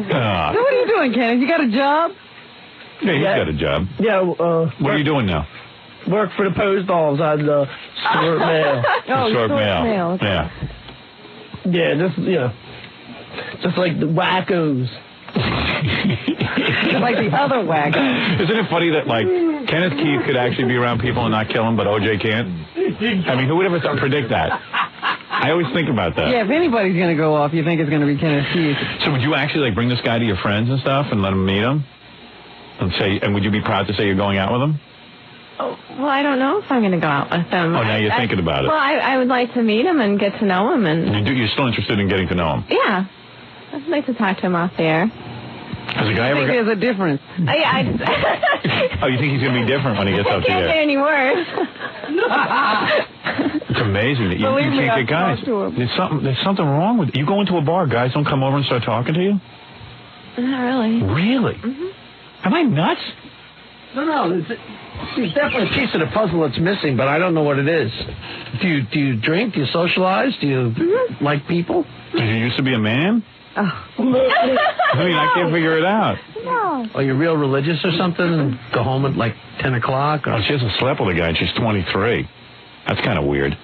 So what are you doing, Kenneth? You got a job? Yeah, he's got a job. Yeah. What are you doing now? Work for the post office. I sort mail. Sort mail. Okay. Yeah. Yeah, just like the wackos. Like the other wagon. Isn't it funny that, like, Kenneth Keith could actually be around people and not kill them, but OJ can't? I mean, who would ever predict that? I always think about that. Yeah, if anybody's going to go off, you think it's going to be Kenneth Keith. So would you actually, like, bring this guy to your friends and stuff and let them meet him? And would you be proud to say you're going out with him? Oh, well, I don't know if I'm going to go out with him. Oh, now you're thinking about it. Well, I would like to meet him and get to know him. And You're still interested in getting to know him? Yeah. I'd like to talk to him off the air. Has a guy ever there's a difference. Oh, you think he's going to be different when he gets up to Can't there? get any worse. It's amazing that you can't get guys. There's something wrong with it. You go into a bar, guys don't come over and start talking to you? Not really. Really? Mm-hmm. Am I nuts? No, there's definitely a piece of the puzzle that's missing, but I don't know what it is. Do you drink? Do you socialize? Do you like people? Did you used to be a man? Oh. I mean, I can't figure it out. No. Are you real religious or something and go home at like 10 o'clock? Or... Oh, she hasn't slept with a guy and she's 23. That's kind of weird.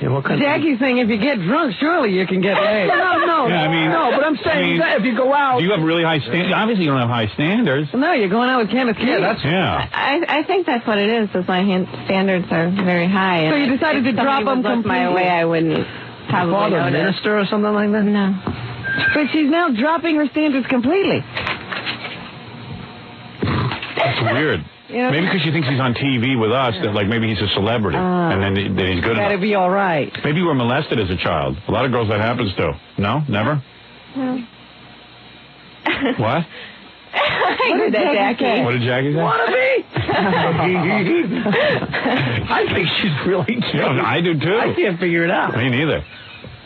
Yeah, what kind Jackie's saying if you get drunk, surely you can get laid. No. Yeah, I mean, no, but I'm saying that if you go out... Do you have really high standards? Obviously, you don't have high standards. No, you're going out with Kenneth Keith. Yeah. I think that's what it is my standards are very high. So you decided to drop them completely? My way, I wouldn't probably father a notice. minister or something like that? No. But she's now dropping her standards completely. That's weird. Yeah. Maybe because she thinks he's on TV with us, that like maybe he's a celebrity, and then he's good enough. That'd be all right. Maybe you were molested as a child. A lot of girls that happens to. No? Never? No. What? I did that, Jackie. What did Jackie say? I think she's really cute. Yeah, I do too. I can't figure it out. Me neither.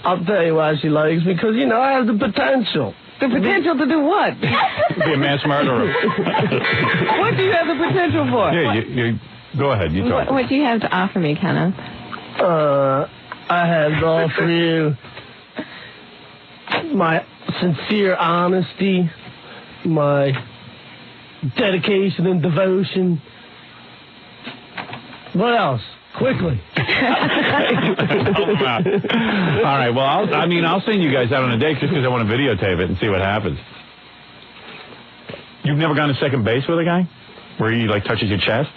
I'll tell you why she likes me, because, I have the potential. The potential to do what? Be a mass murderer. What do you have the potential for? Yeah, you go ahead. You talk. What do you have to offer me, Kenneth? I have to offer you my sincere honesty, my dedication and devotion. What else? Quickly. All right. Well, I'll send you guys out on a date just because I want to videotape it and see what happens. You've never gone to second base with a guy where he like touches your chest?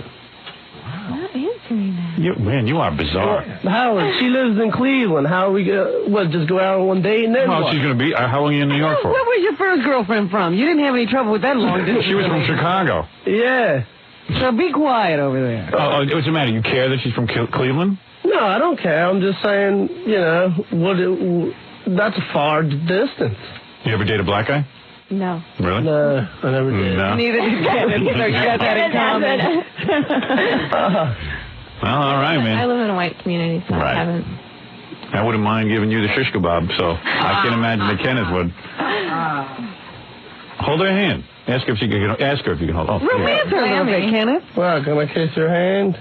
Not answering that. You are bizarre. Howard, she lives in Cleveland. How are we just go out on one date and then Well, what? she's going to be. How long are you in New York for? Where was your first girlfriend from? You didn't have any trouble with that long, did you? She was from Chicago. Yeah. So be quiet over there. Oh, what's the matter? You care that she's from Cleveland? No, I don't care. I'm just saying, that's a far distance. You ever date a black guy? No. Really? No, I never did. No. Neither did Kenneth. So you got that in common. Well, all right, man. I live in a white community, so Right. I haven't. I wouldn't mind giving you the shish kebab, so I can't imagine that Kenneth would. Hold her hand. Ask her if you can hold. Oh, Romance her a little bit, Kenneth. Well, can I kiss your hand?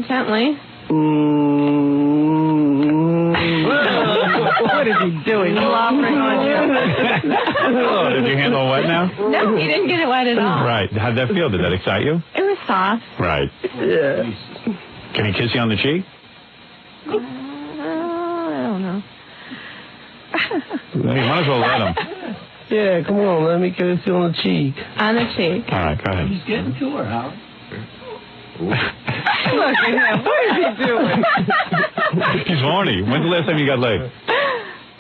Gently. What is he doing? Slobbering on you. Oh, did your hand all wet now? No, you didn't get it wet at all. Right. How'd that feel? Did that excite you? It was soft. Right. Yeah. Can he kiss you on the cheek? I don't know. You might as well let him. Yeah, come on, let me kiss you on the cheek. On the cheek. All right, go ahead. He's getting to her, Howard. Look at him. What is he doing? He's horny. When's the last time you got laid?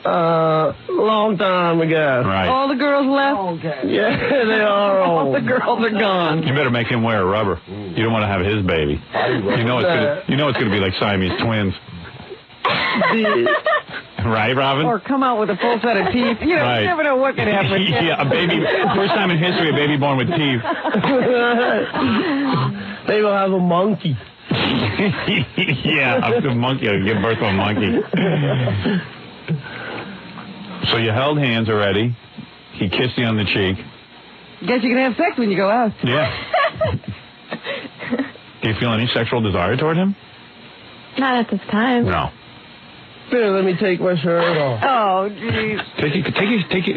Long time ago. Right. All the girls left? Yeah, they are all. All the girls are gone. You better make him wear a rubber. You don't want to have his baby. You know it's gonna be like Siamese twins. Right, Robin? Or come out with a full set of teeth. You know, right. You never know what could happen. Yeah, a baby. First time in history, a baby born with teeth. They will have a monkey. Yeah, a monkey. I'll give birth to a monkey. So you held hands already. He kissed you on the cheek. Guess you can have sex when you go out. Yeah. Do you feel any sexual desire toward him? Not at this time. No. Here, let me take my shirt off. Oh, jeez.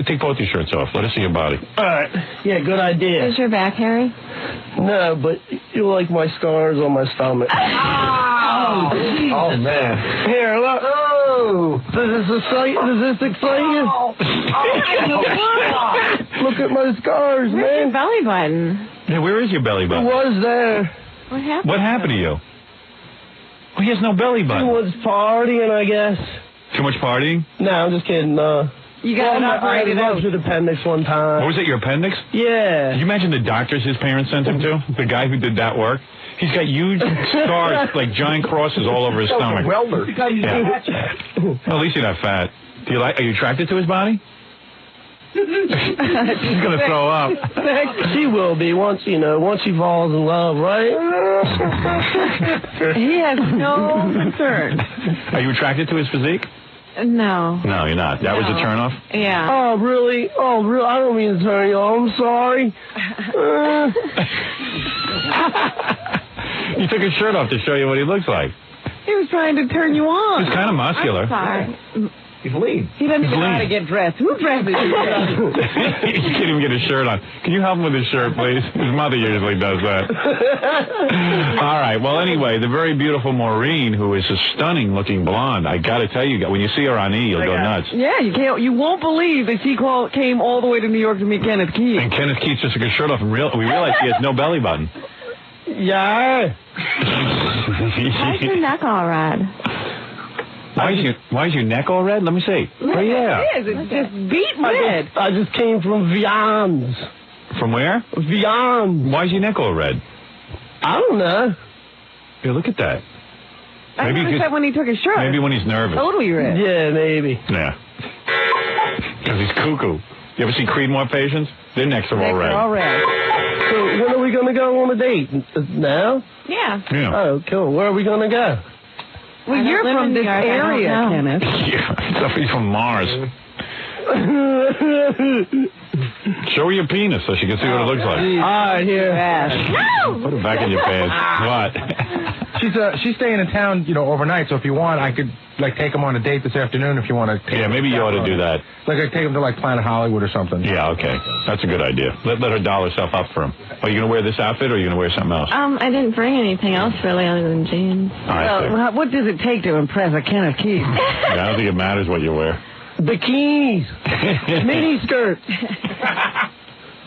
Take both your shirts off. Let us see your body. All right. Yeah, good idea. Is your back hairy? No, but you like my scars on my stomach. Oh, man. Here, look. Oh. Does this excite you? Look at my scars, Where's man. your belly button? Yeah, where is your belly It button? was there. What happened? What happened to you? Oh, he has no belly button. Too much partying, I guess. Too much partying? No, I'm just kidding. You got it operated out. I ruptured appendix one time. What was it, your appendix? Yeah. Can you imagine the doctors his parents sent him to? The guy who did that work? He's got huge scars, like giant crosses all over his stomach. Welder. Yeah. Well, at least you're not fat. Are you attracted to his body? She's gonna throw up. She will be once she falls in love, right? He has no concern. Are you attracted to his physique? No. No, you're not. That was a turnoff? Yeah. Oh, really? Oh, really? I don't mean to turn you on. I'm sorry. You took his shirt off to show you what he looks like. He was trying to turn you on. He's kind of muscular. I'm sorry. He's lean. He doesn't know how to lean. get dressed. Who dresses you? He can't even get his shirt on. Can you help him with his shirt, please? His mother usually does that. All right. Well, anyway, the very beautiful Maureen, who is a stunning-looking blonde. I got to tell you, when you see her on E, you'll go nuts. Yeah, you won't believe that she came all the way to New York to meet Kenneth Keith. And Kenneth Keith just took his shirt off, and we realized he has no belly button. Yeah. Why's your neck all red? Why is your neck all red? Let me see. Oh, yeah. It is. It's just beat red. I just came from Vians. From where? Vians. Why is your neck all red? I don't know. Here, look at that. I noticed that when he took his shirt. Maybe when he's nervous. Totally red. Yeah, maybe. Yeah. Because he's cuckoo. You ever see Creedmoor patients? Their necks are all red. They're all red. So when are we going to go on a date? Now? Yeah. Oh, cool. Where are we going to go? Well, you're from this area, Kenneth. Yeah, he's from Mars. Show her your penis so she can see what it looks like. All right, here. No! Put it back in your pants. What? She's staying in town, overnight. So if you want, I could take him on a date this afternoon. If you want to. Yeah, maybe you ought to do that. I take him to Planet Hollywood or something. Yeah, okay, that's a good idea. Let her doll herself up for him. Are you gonna wear this outfit or are you gonna wear something else? I didn't bring anything else really other than jeans. Well, what does it take to impress a Kenneth Keith? I don't think it matters what you wear. Bikinis. Mini skirts.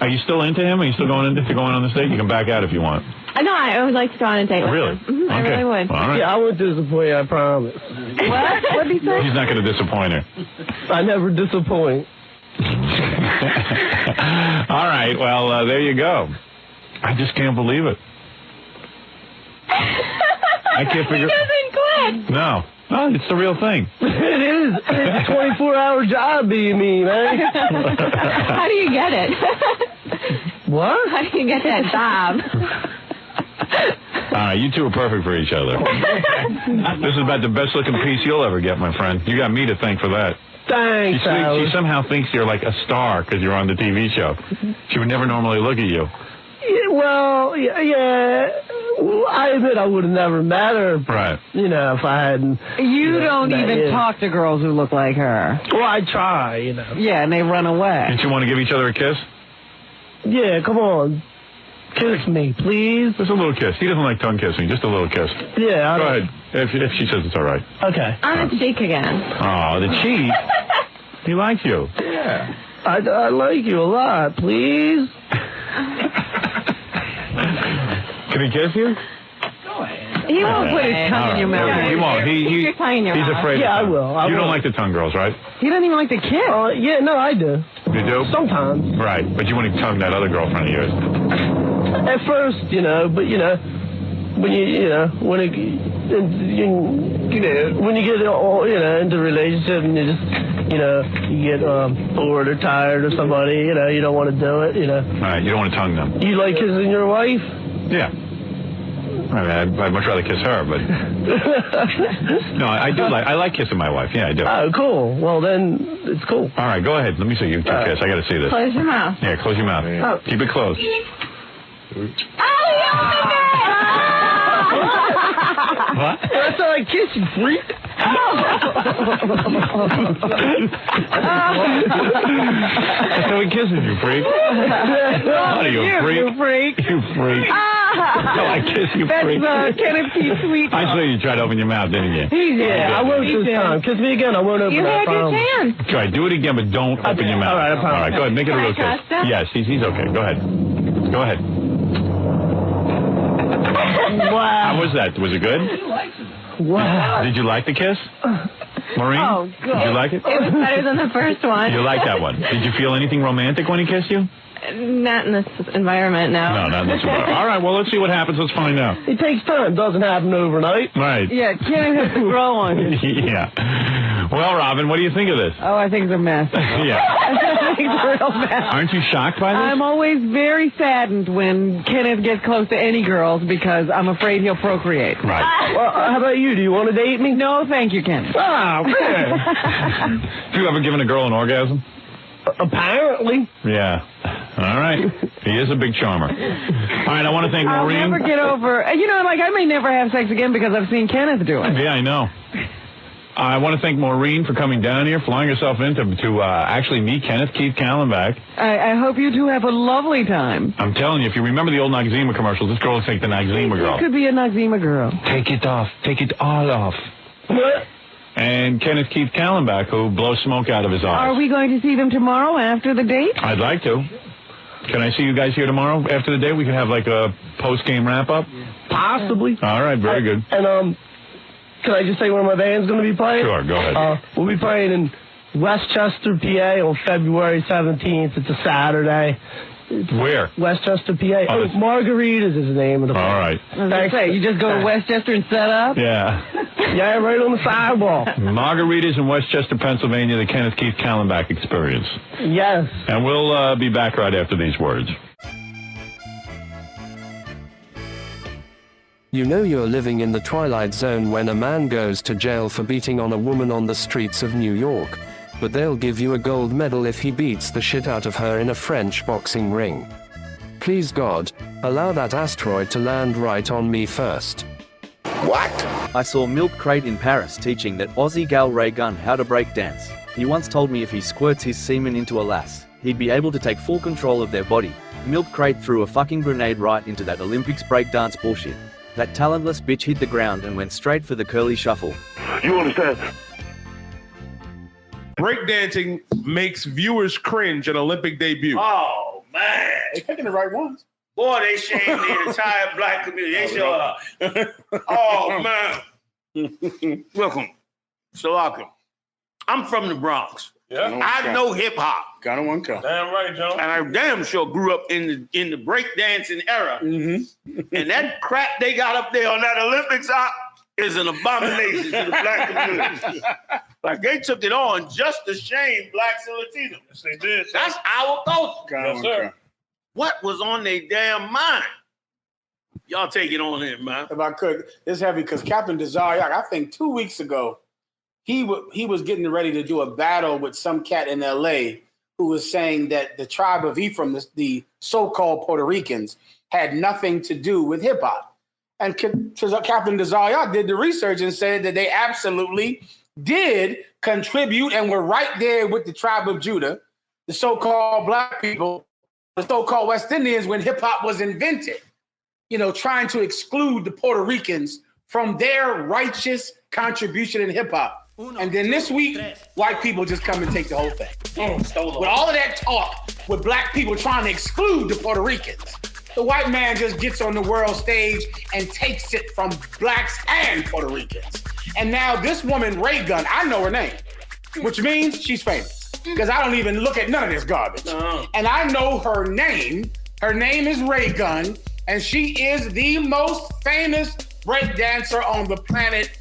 Are you still into him? Are you still going on the date? You can back out if you want. No, I would like to go on a date with Really? him. I really would. All right. Yeah, I won't disappoint you, I promise. What? What did he say? He's not going to disappoint her. I never disappoint. All right, well, there you go. I just can't believe it. I can't figure... He doesn't quit. No. Oh, it's the real thing. It is. It's a 24-hour job being me, man. How do you get it? What? How do you get that job? All right, you two are perfect for each other. This is about the best-looking piece you'll ever get, my friend. You got me to thank for that. Thanks, She somehow thinks you're like a star because you're on the TV show. She would never normally look at you. Yeah, well, yeah. I admit I would have never met her. Right. If I hadn't. You don't even talk to girls who look like her. Well, I try, Yeah, and they run away. Didn't you want to give each other a kiss? Yeah, come on. Kiss me, please. Just a little kiss. He doesn't like tongue kissing. Just a little kiss. Yeah. Go ahead. If she says it's all right. Okay. On the cheek again. Oh, the cheek. He likes you. Yeah. I like you a lot. Please. Can he kiss you? Go ahead. He won't put his tongue in your mouth. He won't. Your tongue in your He's mouth. afraid. Yeah, I will. You don't like the tongue girls, right? He doesn't even like the kiss. Yeah, no, I do. You do? Sometimes. Right, but you want to tongue that other girlfriend of yours. At first, but when when you get all into a relationship and you just you get bored or tired of somebody, you don't want to do it, Right, you don't want to tongue them. You like kissing your wife? Yeah. I mean, I'd much rather kiss her, but no, I like kissing my wife. Yeah, I do. Oh, cool. Well, then it's cool. All right, go ahead. Let me see you two kiss. I got to see this. Close your mouth. Yeah, close your mouth. Oh. Keep it closed. What? That's how I kiss you, freak. That's how he kisses you, freak. What are you, a freak? You freak. You freak. No, I kiss you, freak. That's Kenneth Keith Sweet. I saw you try to open your mouth, didn't you? Yeah, I won't this time. Kiss me again. I won't open that. You had your chance. Try, do it again, but don't open your mouth. All right, I promise. All right, go ahead. Make it a real Can I kiss. trust him? Yes, he's okay. Go ahead. Go ahead. Wow. How was that? Was it good? Wow. Did you like the kiss? Maureen? Oh, good. Did you like it? It was better than the first one. You like that one? Did you feel anything romantic when he kissed you? Not in this environment, no. No, not in this environment. All right, well, let's see what happens. Let's find out. It takes time. Doesn't happen overnight. Right. Yeah, Kenneth has to grow on you. Yeah. Well, Robin, what do you think of this? Oh, I think it's a mess. Yeah. I think it's a real mess. Aren't you shocked by this? I'm always very saddened when Kenneth gets close to any girls because I'm afraid he'll procreate. Right. Well, how about you? Do you want to date me? No, thank you, Kenneth. Oh, man. Have you ever given a girl an orgasm? Apparently. Yeah. All right. He is a big charmer. All right, I want to thank Maureen. I'll never get over... I may never have sex again because I've seen Kenneth do it. Yeah, I know. I want to thank Maureen for coming down here, flying herself in to actually meet Kenneth Keith Kallenbach. I hope you two have a lovely time. I'm telling you, if you remember the old Noxzema commercials, this girl looks like the Noxzema girl. It could be a Noxzema girl. Take it off. Take it all off. What? And Kenneth Keith Kallenbach, who blows smoke out of his eyes. Are we going to see them tomorrow after the date? I'd like to. Can I see you guys here tomorrow after the date? We can have like a post-game wrap-up? Possibly. All right, very good. And, can I just say where my band's going to be playing? Sure, go ahead. We'll be playing in Westchester, PA on February 17th. It's a Saturday. Where? Westchester, PA. Oh, Margaritas is the name of the place. All right. I was going to say, you just go to Westchester and set up? Yeah. Yeah, right on the sidewalk. Margaritas in Westchester, Pennsylvania, the Kenneth Keith Kallenbach experience. Yes. And we'll be back right after these words. You know you're living in the twilight zone when a man goes to jail for beating on a woman on the streets of New York. But they'll give you a gold medal if he beats the shit out of her in a French boxing ring. Please God, allow that asteroid to land right on me first. What? I saw Milk Crate in Paris teaching that Aussie gal Ray Gunn how to break dance. He once told me if he squirts his semen into a lass, he'd be able to take full control of their body. Milk Crate threw a fucking grenade right into that Olympics breakdance bullshit. That talentless bitch hit the ground and went straight for the curly shuffle. You understand? Breakdancing makes viewers cringe at Olympic debut. Oh, man. They picking the right ones. Boy, they shamed the entire black community. They sure are. Oh, man. Welcome. Salakum. I'm from the Bronx. Yeah. I know hip-hop. Got one count. Damn right, John. And I damn sure grew up in the breakdancing era. Mm-hmm. And that crap they got up there on that Olympics is an abomination to the black community. Like, they took it on just to shame blacks and Latinos. Yes, they did. That's our culture. Yes, sir. What was on their damn mind? Y'all take it on in, man. If I could, it's heavy because Captain Desariac, I think 2 weeks ago, he was getting ready to do a battle with some cat in L.A. who was saying that the tribe of Ephraim, the so-called Puerto Ricans, had nothing to do with hip-hop. And Captain Desariac did the research and said that they absolutely did contribute and were right there with the tribe of Judah, the so-called black people, the so-called West Indians when hip-hop was invented, trying to exclude the Puerto Ricans from their righteous contribution in hip-hop. And then this week, white people just come and take the whole thing. With all of that talk with black people trying to exclude the Puerto Ricans. The white man just gets on the world stage and takes it from blacks and Puerto Ricans. And now this woman, Ray Gun, I know her name, which means she's famous. Because I don't even look at none of this garbage. And I know her name. Her name is Ray Gun, and she is the most famous break dancer on the planet.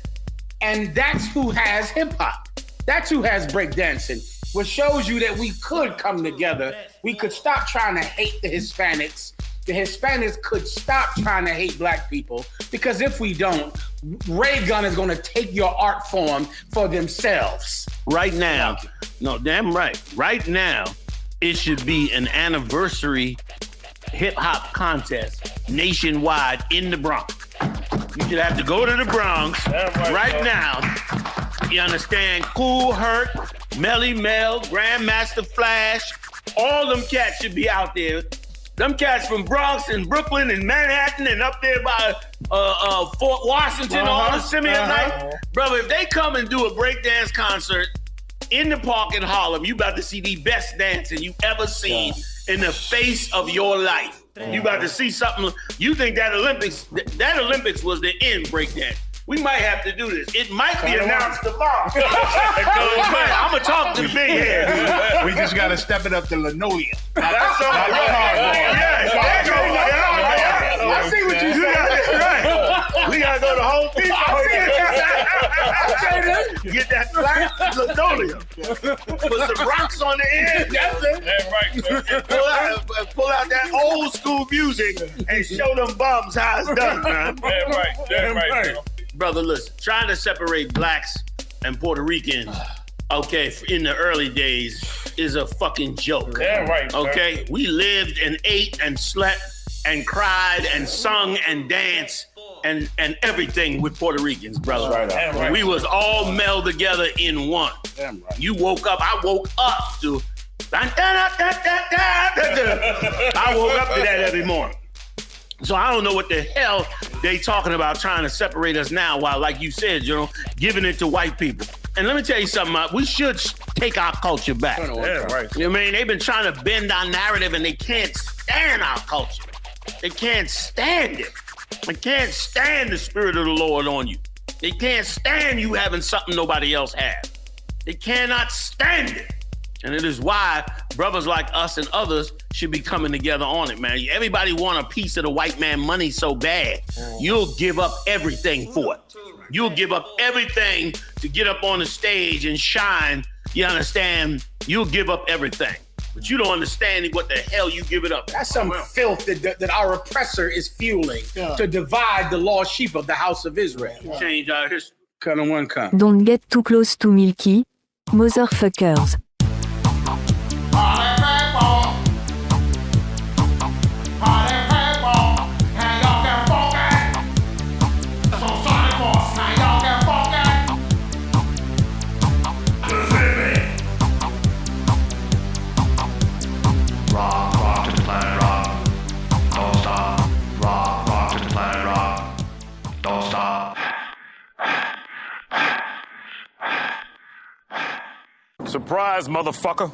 And that's who has hip hop. That's who has break dancing, which shows you that we could come together. We could stop trying to hate the Hispanics. The Hispanics could stop trying to hate black people, because if we don't, Ray Gun is going to take your art form for themselves. Right now, no, damn right. Right now, it should be an anniversary hip hop contest nationwide in the Bronx. You should have to go to the Bronx right now. You understand? Cool Herc, Melly Mel, Grandmaster Flash, all them cats should be out there. Them cats from Bronx and Brooklyn and Manhattan and up there by Fort Washington, all the Simeon night. Brother, if they come and do a breakdance concert in the park in Harlem, you about to see the best dancing you ever seen in the face of your life. You about to see something. You think that Olympics was the end breakdance. We might have to do this. It might be announced tomorrow. I'm going to talk to Big Head. We just got to step it up to linoleum. That's all right. I see what you said. Right. We got to go to Home Depot. Get that black linoleum. Put some rocks on the end. That's it. Right. Pull out that old school music and show them bums how it's done, man. Damn right. Brother, listen, trying to separate blacks and Puerto Ricans, okay, in the early days is a fucking joke. Damn right. Okay? We lived and ate and slept and cried and sung and danced and everything with Puerto Ricans, brother. Right. We was all melded together in one. Damn right. You woke up, I woke up to I woke up to that every morning. So I don't know what the hell they talking about trying to separate us now while, like you said, giving it to white people. And let me tell you something, we should take our culture back. Yeah, right. You know what I mean? They've been trying to bend our narrative and they can't stand our culture. They can't stand it. They can't stand the spirit of the Lord on you. They can't stand you having something nobody else has. They cannot stand it. And it is why brothers like us and others should be coming together on it, man. Everybody want a piece of the white man money so bad. You'll give up everything for it. You'll give up everything to get up on the stage and shine. You understand? You'll give up everything. But you don't understand what the hell you give it up. That's some filth that our oppressor is fueling to divide the lost sheep of the house of Israel. Change our history. Cut on one count. Don't get too close to Milky, motherfuckers. Surprise, motherfucker.